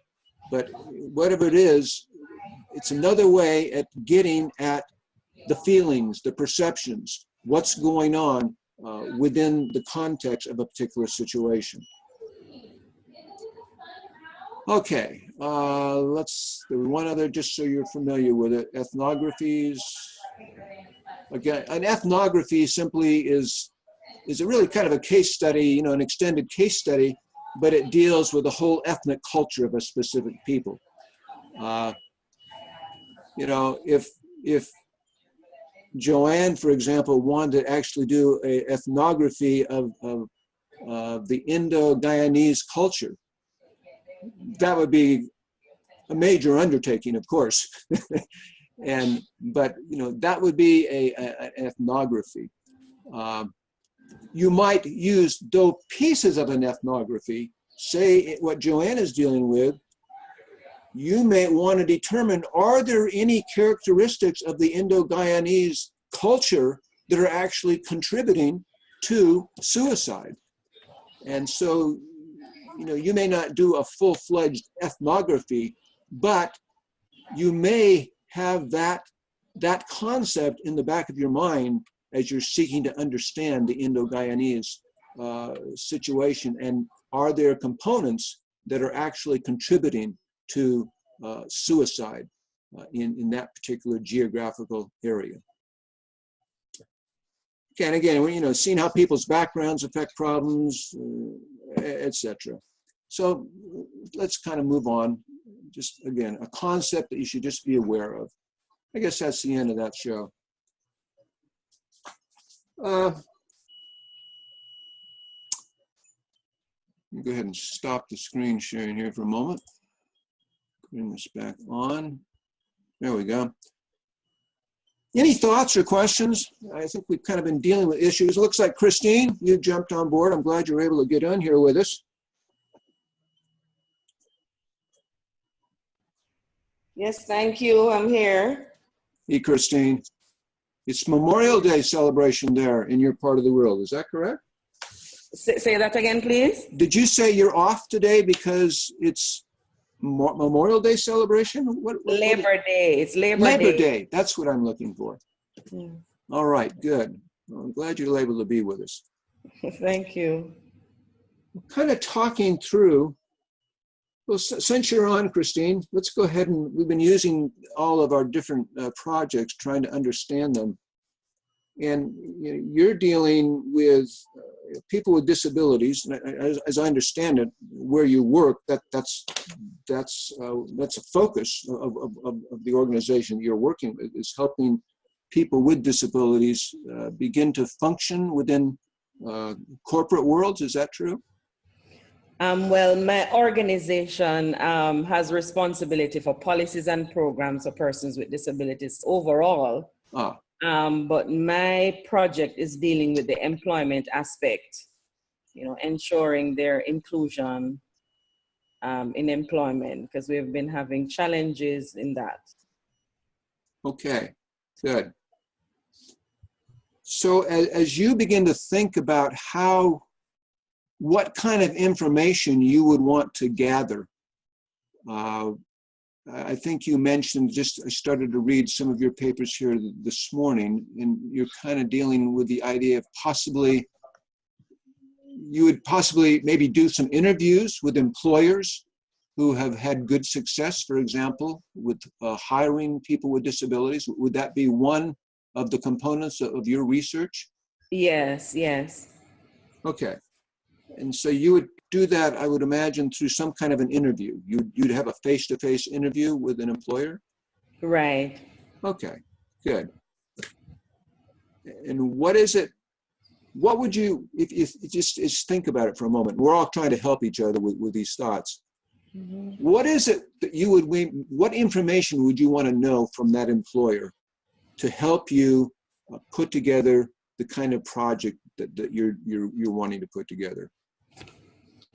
but whatever it is, it's another way at getting at the feelings, the perceptions, what's going on within the context of a particular situation. Okay, there's one other, just so you're familiar with it, ethnographies. Again, an ethnography simply is a really kind of a case study, an extended case study, but it deals with the whole ethnic culture of a specific people. If Joanne, for example, wanted to actually do an ethnography of the Indo-Guyanese culture, that would be a major undertaking, of course. But that would be an ethnography. You might use those pieces of an ethnography, say what Joanne is dealing with. You may want to determine, are there any characteristics of the Indo-Guyanese culture that are actually contributing to suicide? And so, you may not do a full-fledged ethnography, but you may have that concept in the back of your mind as you're seeking to understand the Indo-Guyanese situation, and are there components that are actually contributing to suicide in that particular geographical area. Okay, and again, seeing how people's backgrounds affect problems, etc. So let's kind of move on. Just again, a concept that you should just be aware of. I guess that's the end of that show. Go ahead and stop the screen sharing here for a moment. Bring this back on. There we go. Any thoughts or questions? I think we've kind of been dealing with issues. It looks like Christine, you jumped on board. I'm glad you were able to get on here with us. Yes, thank you. I'm here. Hey, Christine. It's Memorial Day celebration there in your part of the world. Is that correct? Say that again, please. Did you say you're off today because it's Memorial Day celebration? Labor Day. It's Labor Day. That's what I'm looking for. Yeah. All right, good. Well, I'm glad you're able to be with us. Thank you. Kind of talking through, well, since you're on, Christine, let's go ahead and we've been using all of our different projects, trying to understand them And you're dealing with people with disabilities. And as I understand it, where you work, that's a focus of the organization you're working with, is helping people with disabilities begin to function within corporate worlds. Is that true? Well, my organization has responsibility for policies and programs for persons with disabilities overall. But my project is dealing with the employment aspect, ensuring their inclusion in employment, because we've been having challenges in that. Okay, good. So as you begin to think about what kind of information you would want to gather, I think you mentioned, I started to read some of your papers here this morning, and you're kind of dealing with the idea of you would possibly maybe do some interviews with employers who have had good success, for example, with hiring people with disabilities. Would that be one of the components of your research? Yes, yes. Okay. And so you would do that, I would imagine, through some kind of an interview. You'd have a face-to-face interview with an employer? Right. Okay, good. And what would you, if just think about it for a moment. We're all trying to help each other with these thoughts. Mm-hmm. What is it that what information would you want to know from that employer to help you put together the kind of project that you're wanting to put together?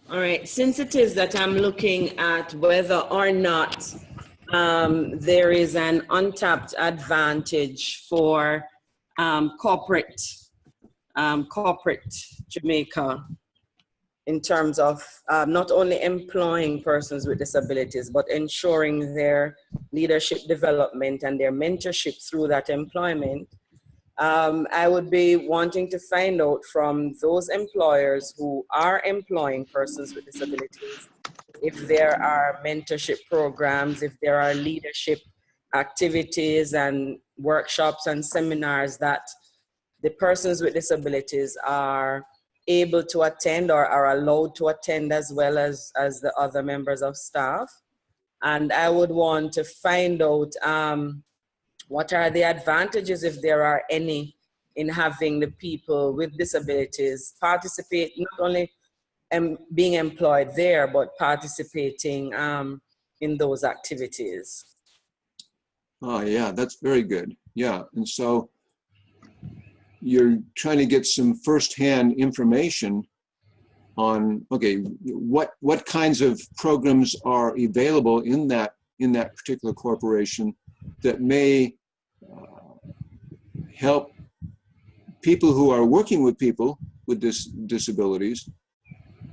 All right, since it is that I'm looking at whether or not there is an untapped advantage for corporate Jamaica in terms of not only employing persons with disabilities, but ensuring their leadership development and their mentorship through that employment, I would be wanting to find out from those employers who are employing persons with disabilities if there are mentorship programs, if there are leadership activities and workshops and seminars that the persons with disabilities are able to attend or are allowed to attend, as well as the other members of staff. And I would want to find out what are the advantages, if there are any, in having the people with disabilities participate, not only being employed there, but participating in those activities. Oh, yeah, that's very good. Yeah, and so you're trying to get some firsthand information on, okay, what kinds of programs are available in that particular corporation that may help people who are working with people with disabilities,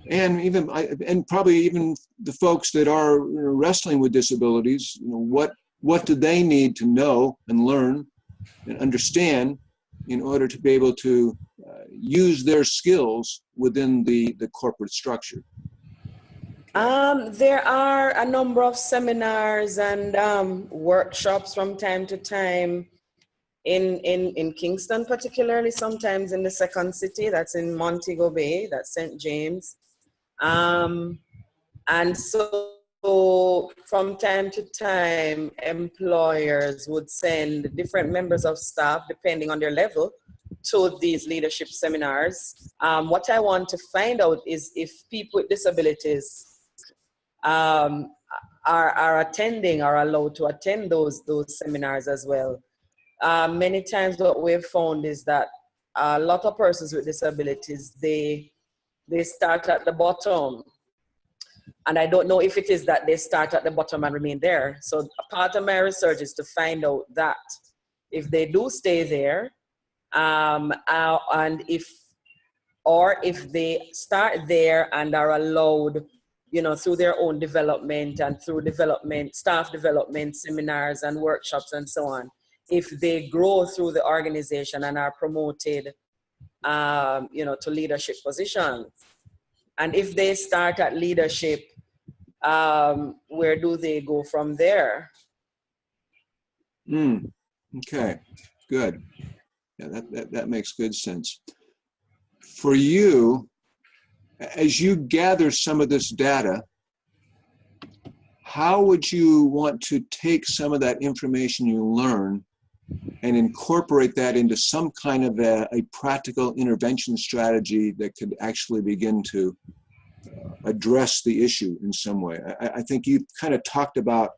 and probably even the folks that are wrestling with disabilities. What do they need to know and learn and understand in order to be able to use their skills within the corporate structure? There are a number of seminars and workshops from time to time in Kingston, particularly, sometimes in the second city, that's in Montego Bay, that's St. James. And so from time to time, employers would send different members of staff, depending on their level, to these leadership seminars. What I want to find out is if people with disabilities are attending, are allowed to attend those seminars as well. Many times what we've found is that a lot of persons with disabilities, they start at the bottom. And I don't know if it is that they start at the bottom and remain there. So a part of my research is to find out that if they do stay there, and if they start there and are allowed, through their own development and through staff development, seminars and workshops and so on, if they grow through the organization and are promoted, to leadership positions. And if they start at leadership, where do they go from there? Okay, good. Yeah, that makes good sense. For you, as you gather some of this data, how would you want to take some of that information you learn and incorporate that into some kind of a practical intervention strategy that could actually begin to address the issue in some way? I think you kind of talked about,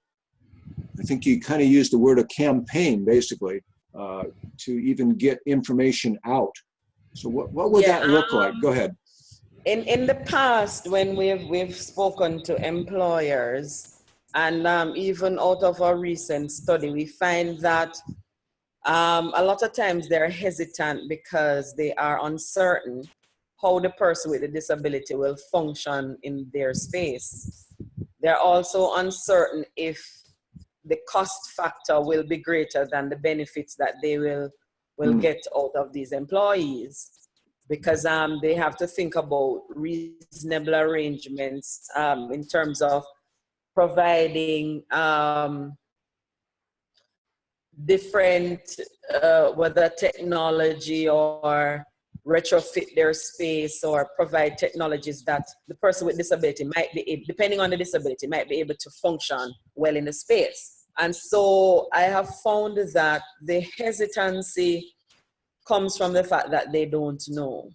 I think you kind of used the word a campaign, basically, to even get information out. So what would that look like? Go ahead. In the past, when we've spoken to employers, and even out of our recent study, we find that a lot of times they're hesitant because they are uncertain how the person with the disability will function in their space. They're also uncertain if the cost factor will be greater than the benefits that they will get out of these employees, because they have to think about reasonable arrangements in terms of providing different, whether technology or retrofit their space or provide technologies that the person with disability might be able, depending on the disability, might be able to function well in the space. And so I have found that the hesitancy comes from the fact that they don't know.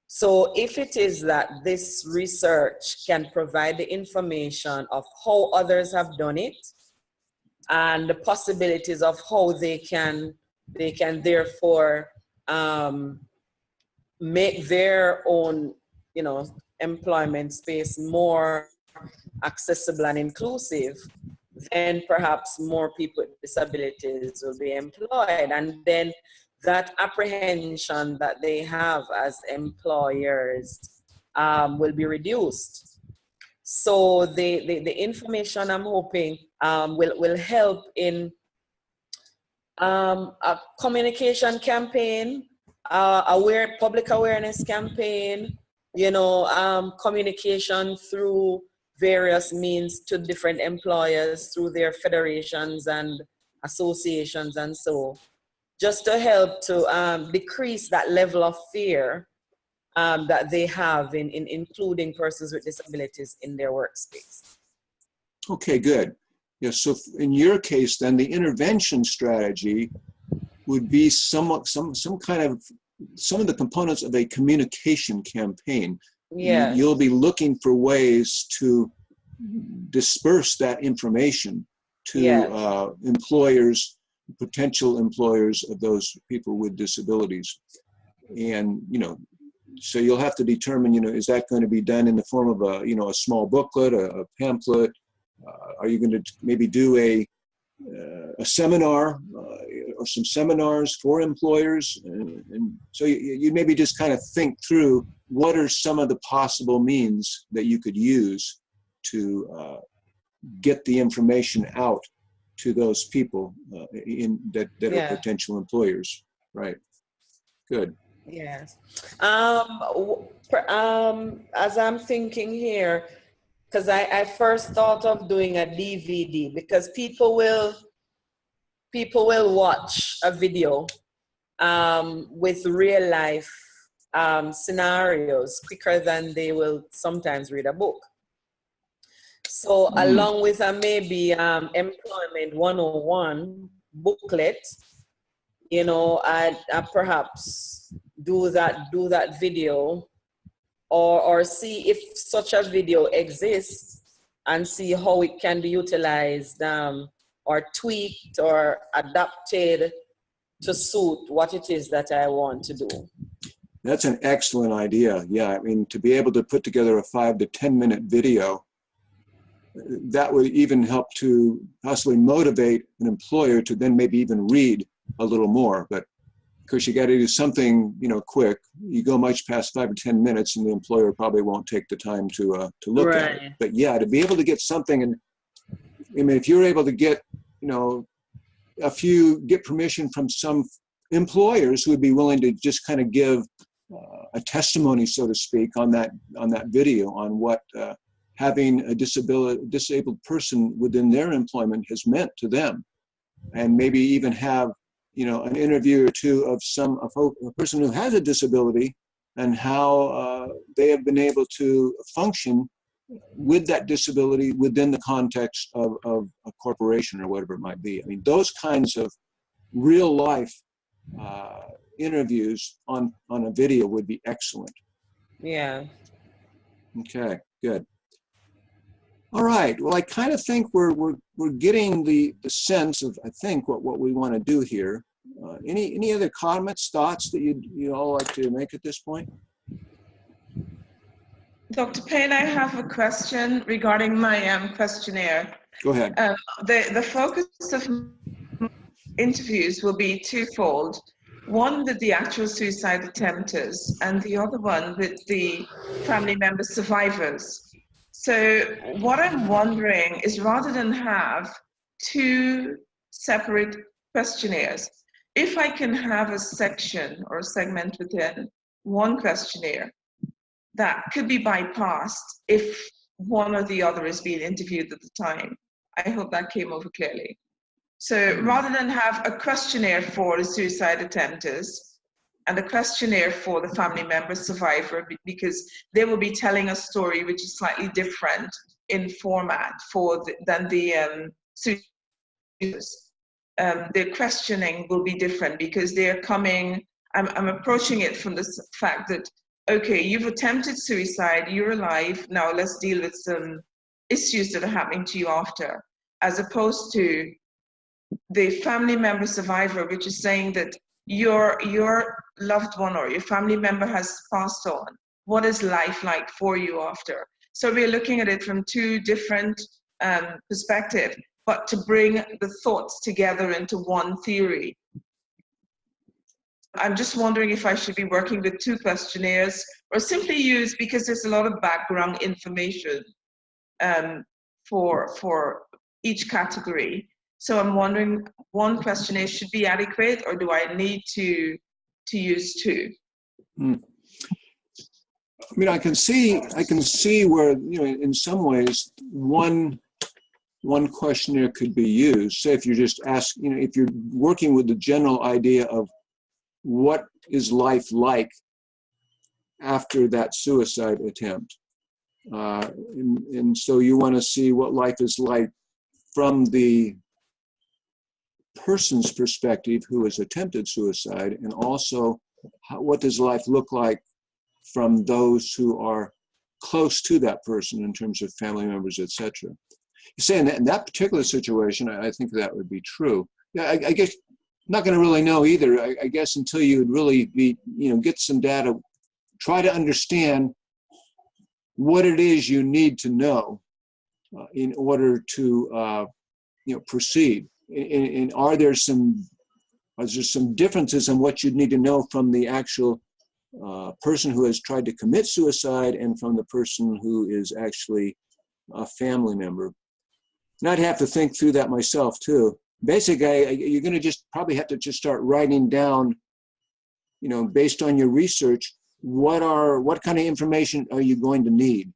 So if it is that this research can provide the information of how others have done it and the possibilities of how they can therefore make their own, employment space more accessible and inclusive, then perhaps more people with disabilities will be employed. And then that apprehension that they have as employers will be reduced. So the information, I'm hoping, will help in a communication campaign, public awareness campaign, communication through various means to different employers through their federations and associations and so, just to help to decrease that level of fear that they have in including persons with disabilities in their workspace. Okay, good. Yeah, so in your case, then the intervention strategy would be some of the components of a communication campaign. Yeah. You'll be looking for ways to disperse that information to employers, potential employers of those people with disabilities. And, so you'll have to determine, is that going to be done in the form of a small booklet, a pamphlet? Are you going to maybe do a seminar or some seminars for employers? And so you maybe just kind of think through what are some of the possible means that you could use to get the information out to those people that are potential employers, right? Good. Yes. As I'm thinking here, because I first thought of doing a DVD, because people will watch a video with real life scenarios quicker than they will sometimes read a book. So along with a maybe employment 101 booklet, I perhaps do that video or see if such a video exists and see how it can be utilized or tweaked or adapted to suit what it is that I want to do. That's an excellent idea. Yeah, I mean, to be able to put together a 5 to 10 minute video, that would even help to possibly motivate an employer to then maybe even read a little more. But of course, you got to do something, quick. You go much past 5 or 10 minutes, and the employer probably won't take the time to look at it. But yeah, to be able to get something, and I mean, if you're able to get, get permission from some employers who would be willing to just kind of give a testimony, so to speak, on that video on what having a disabled person within their employment has meant to them, and maybe even have an interview or two of a person who has a disability and how they have been able to function with that disability within the context of a corporation or whatever it might be. I mean, those kinds of real life interviews on a video would be excellent. Yeah. Okay, good. All right. Well, I kind of think we're getting the sense of, I think, what we want to do here. Any other comments, thoughts that you'd all like to make at this point? Dr. Payne, I have a question regarding my questionnaire. Go ahead. The focus of interviews will be twofold. One with the actual suicide attempters and the other one with the family member survivors. So what I'm wondering is, rather than have two separate questionnaires, if I can have a section or a segment within one questionnaire that could be bypassed if one or the other is being interviewed at the time. I hope that came over clearly. So rather than have a questionnaire for the suicide attempters and a questionnaire for the family member survivor, because they will be telling a story which is slightly different in format than the suicides. The questioning will be different because they're coming, I'm approaching it from the fact that, okay, you've attempted suicide, you're alive, now let's deal with some issues that are happening to you after, as opposed to the family member survivor, which is saying that your loved one or your family member has passed on. What is life like for you after? So we're looking at it from two different perspectives, but to bring the thoughts together into one theory. I'm just wondering if I should be working with two questionnaires or simply use, because there's a lot of background information for each category. So I'm wondering, one questionnaire should be adequate, or do I need to use two? I mean, I can see where, in some ways, one questionnaire could be used. Say if you're just asking, if you're working with the general idea of what is life like after that suicide attempt, and so you want to see what life is like from the person's perspective who has attempted suicide, and also what does life look like from those who are close to that person in terms of family members, etc. You say in that particular situation, I think that would be true. Yeah, I guess not going to really know either. I guess until you would really be, get some data, try to understand what it is you need to know in order to, proceed. And are there some differences in what you'd need to know from the actual person who has tried to commit suicide and from the person who is actually a family member? And I'd have to think through that myself too. Basically, you're going to just probably have to just start writing down, based on your research, what kind of information are you going to need?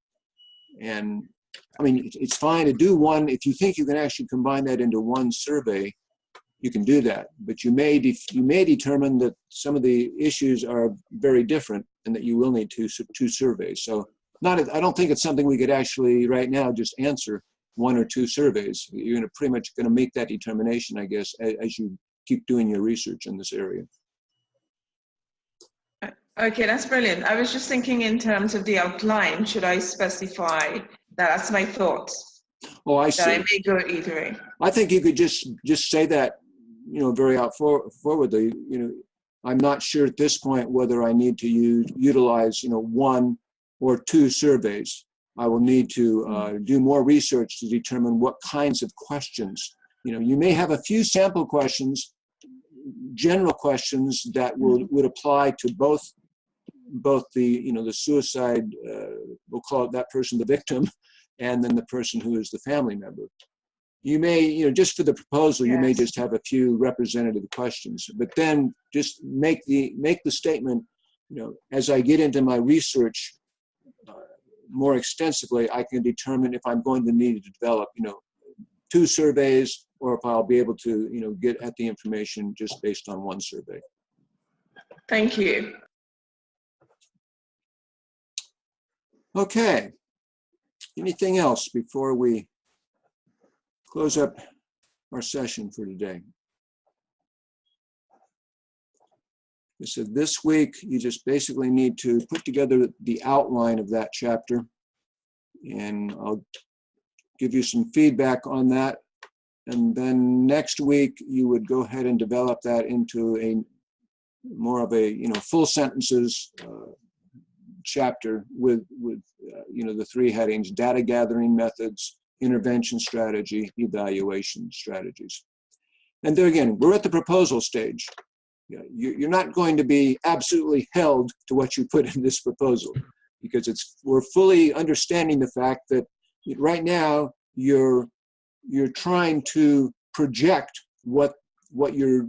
And I mean, it's fine to do one. If you think you can actually combine that into one survey, you can do that. But you may determine that some of the issues are very different and that you will need two surveys. So I don't think it's something we could actually right now just answer one or two surveys. You're pretty much going to make that determination, I guess, as you keep doing your research in this area. Okay, that's brilliant. I was just thinking in terms of the outline, should I specify that? That's my thoughts. Oh, I see. That I may go either way. I think you could just say that, very forwardly. I'm not sure at this point whether I need to utilize, one or two surveys. I will need to do more research to determine what kinds of questions. You may have a few sample questions, general questions that would apply to both the the suicide, we'll call it that person, the victim, and then the person who is the family member. You may, just for the proposal, you may just have a few representative questions, but then just make the statement, as I get into my research more extensively, I can determine if I'm going to need to develop, 2 surveys, or if I'll be able to, get at the information just based on 1 survey. Thank you. Okay. Anything else before we close up our session for today? So this week, you just basically need to put together the outline of that chapter, and I'll give you some feedback on that. And then next week, you would go ahead and develop that into a more of a, full sentences chapter with the 3 headings: data gathering methods, intervention strategy, evaluation strategies. And there again, we're at the proposal stage. You're not going to be absolutely held to what you put in this proposal, because we're fully understanding the fact that right now you're trying to project what your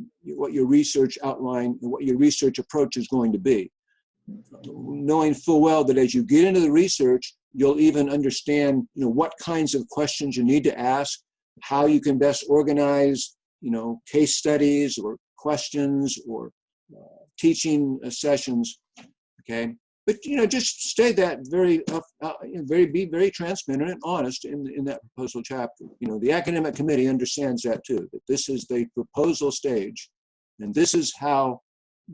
research outline and what your research approach is going to be, knowing full well that as you get into the research, you'll even understand what kinds of questions you need to ask, how you can best organize case studies or questions or teaching sessions. Okay, but just stay that be very transparent and honest in that proposal chapter. The academic committee understands that too, that this is the proposal stage, and this is how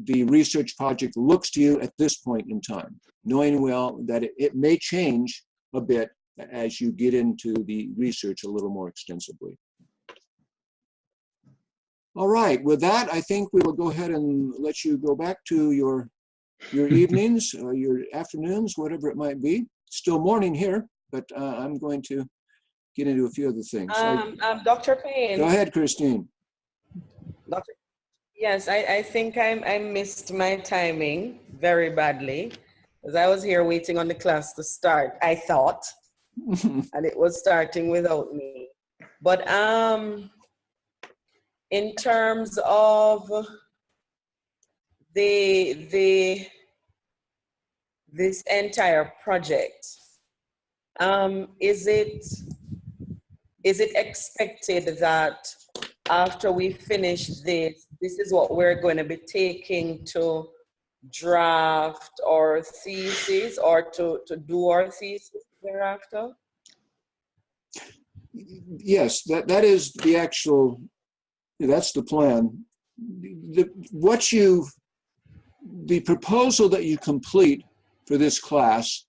the research project looks to you at this point in time, knowing well that it may change a bit as you get into the research a little more extensively. All right, with that, I think we will go ahead and let you go back to your evenings, your afternoons, whatever it might be. Still morning here, but I'm going to get into a few other things. Dr. Payne. Go ahead, Christine. Yes, I think I missed my timing very badly, because I was here waiting on the class to start, I thought, and it was starting without me. But in terms of this entire project, is it expected that after we finish this is what we're going to be taking to draft our thesis, or to do our thesis thereafter? Yes, that is the actual, that's the plan. The proposal that you complete for this class,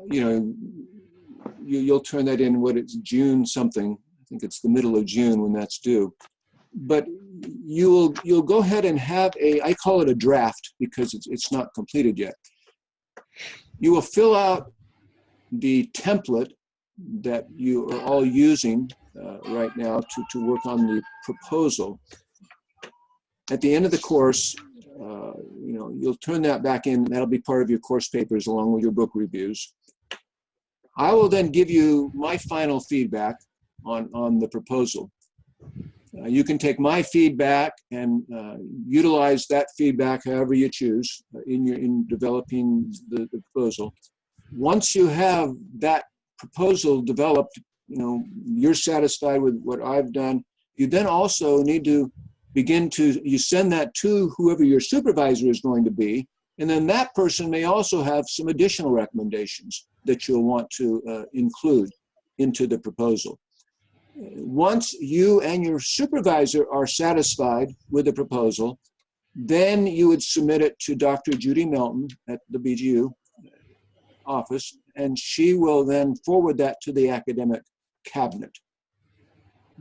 you'll turn that in, June something. I think it's the middle of June when that's due. But you'll go ahead and have I call it a draft because it's not completed yet. You will fill out the template that you are all using right now to work on the proposal. At the end of the course, you'll turn that back in. That'll be part of your course papers along with your book reviews. I will then give you my final feedback on the proposal. You can take my feedback and utilize that feedback however you choose in developing the proposal. Once you have that proposal developed, you're satisfied with what I've done, you then also need to you send that to whoever your supervisor is going to be, and then that person may also have some additional recommendations that you'll want to include into the proposal. Once you and your supervisor are satisfied with the proposal, then you would submit it to Dr. Judy Melton at the BGU office, and she will then forward that to the academic cabinet.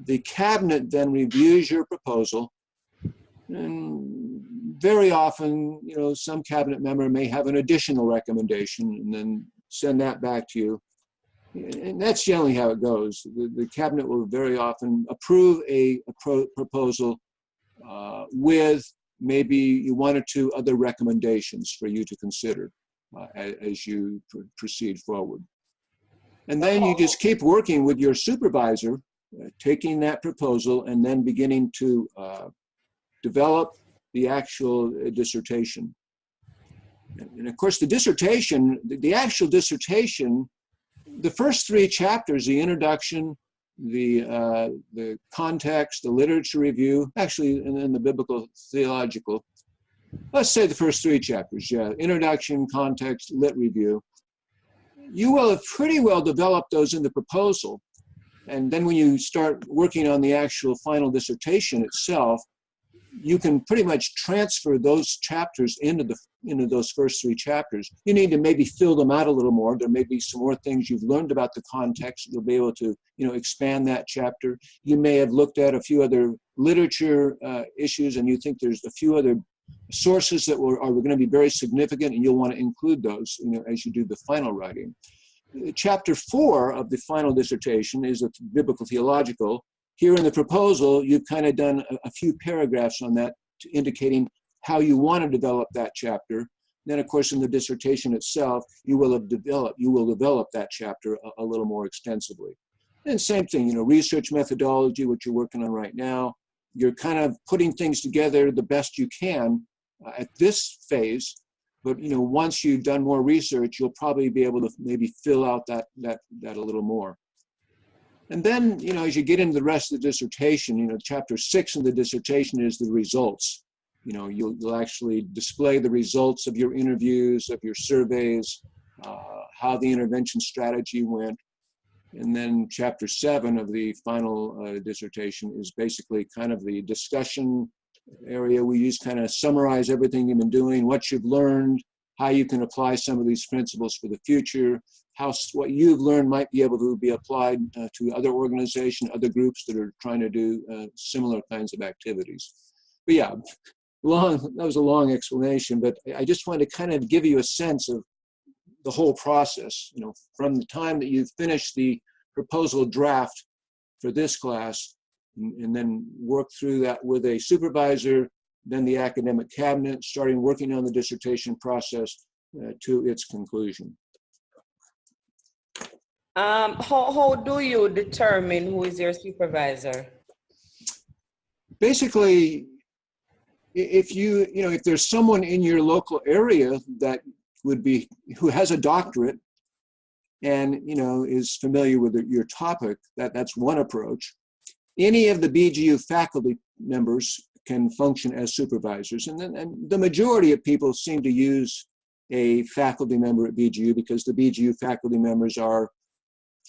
The cabinet then reviews your proposal, and very often, some cabinet member may have an additional recommendation and then send that back to you. And that's generally how it goes. The cabinet will very often approve a proposal with maybe 1 or 2 other recommendations for you to consider as you proceed forward. And then you just keep working with your supervisor, taking that proposal and then beginning to develop the actual dissertation. And of course, the actual dissertation, the first 3 chapters, the introduction, the context, the literature review, actually, and then the biblical theological. Let's say the first 3 chapters, yeah, introduction, context, lit review. You will have pretty well developed those in the proposal. And then when you start working on the actual final dissertation itself, you can pretty much transfer those chapters into those first 3 chapters. You need to maybe fill them out a little more. There may be some more things you've learned about the context. You'll be able to, expand that chapter. You may have looked at a few other literature issues, and you think there's a few other sources that are going to be very significant, and you'll want to include those, as you do the final writing. Chapter 4 of the final dissertation is a biblical theological. Here in the proposal, you've kind of done a few paragraphs on that, indicating how you want to develop that chapter. Then, of course, in the dissertation itself, you will develop that chapter a little more extensively. And same thing, research methodology, which you're working on right now. You're kind of putting things together the best you can at this phase. But once you've done more research, you'll probably be able to maybe fill out that a little more. And then, as you get into the rest of the dissertation, chapter 6 of the dissertation is the results. You'll actually display the results of your interviews, of your surveys, how the intervention strategy went. And then chapter 7 of the final dissertation is basically kind of the discussion area. We use kind of summarize everything you've been doing, what you've learned, how you can apply some of these principles for the future, how what you've learned might be able to be applied to other organizations, other groups that are trying to do similar kinds of activities. But yeah, that was a long explanation, but I just wanted to kind of give you a sense of the whole process, from the time that you finish the proposal draft for this class, and then work through that with a supervisor, then the academic cabinet, starting working on the dissertation process to its conclusion. How do you determine who is your supervisor? Basically, if there's someone in your local area that who has a doctorate and is familiar with your topic, that's one approach. Any of the BGU faculty members can function as supervisors, and the majority of people seem to use a faculty member at BGU because the BGU faculty members are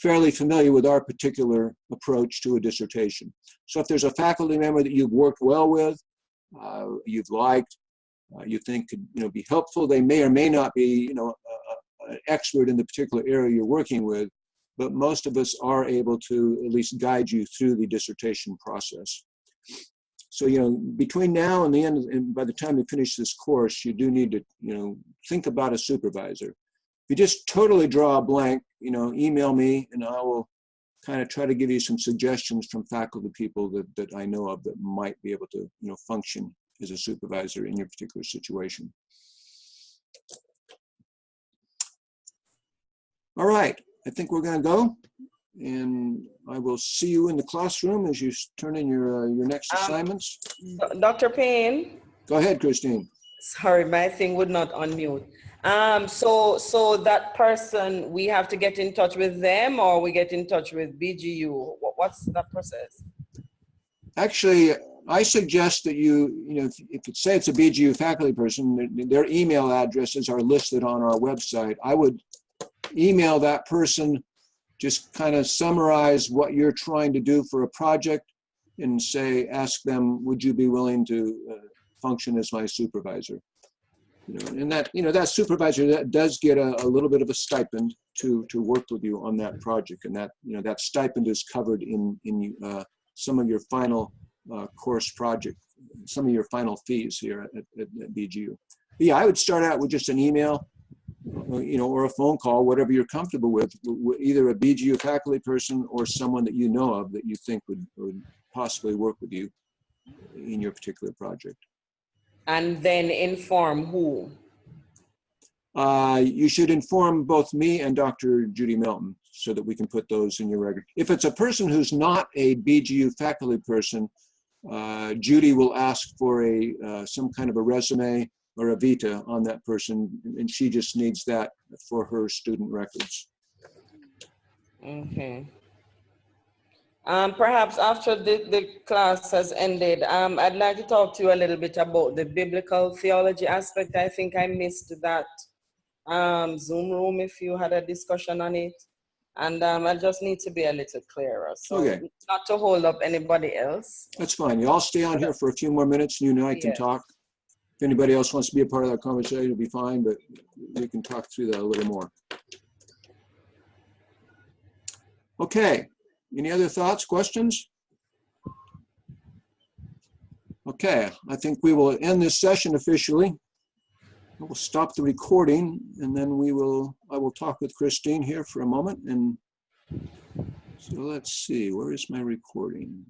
fairly familiar with our particular approach to a dissertation. So if there's a faculty member that you've worked well with, you've liked, you think could be helpful, they may or may not be an expert in the particular area you're working with, but most of us are able to at least guide you through the dissertation process. So between now and the end, and by the time you finish this course, you do need to think about a supervisor. If you just totally draw a blank, email me, and I will kind of try to give you some suggestions from faculty people that I know of that might be able to function as a supervisor in your particular situation. All right, I think we're going to go, and I will see you in the classroom as you turn in your next assignments. Dr. Payne? Go ahead, Christine. Sorry, my thing would not unmute. So that person, we have to get in touch with them, or we get in touch with BGU? What's that process? Actually, I suggest that if you say it's a BGU faculty person, their email addresses are listed on our website. I would email that person, just kind of summarize what you're trying to do for a project, and ask them, would you be willing to function as my supervisor? And that supervisor that does get a little bit of a stipend to work with you on that project, and that stipend is covered in some of your final course project, some of your final fees here at BGU. But yeah, I would start out with just an email, or a phone call, whatever you're comfortable with either a BGU faculty person or someone that you know of that you think would possibly work with you in your particular project. And then inform who? You should inform both me and Dr. Judy Melton so that we can put those in your record. If it's a person who's not a BGU faculty person, Judy will ask for some kind of a resume or a vita on that person, and she just needs that for her student records. Okay. Perhaps after the class has ended, I'd like to talk to you a little bit about the biblical theology aspect. I think I missed that Zoom room if you had a discussion on it. And I just need to be a little clearer. So Okay. not to hold up anybody else. That's fine. You all stay on here for a few more minutes. You and I can Yes. talk. If anybody else wants to be a part of that conversation, it'll be fine, but we can talk through that a little more. Okay. Any other thoughts, questions? Okay. I think we will end this session officially. We'll stop the recording, and then I will talk with Christine here for a moment. And so let's see, where is my recording?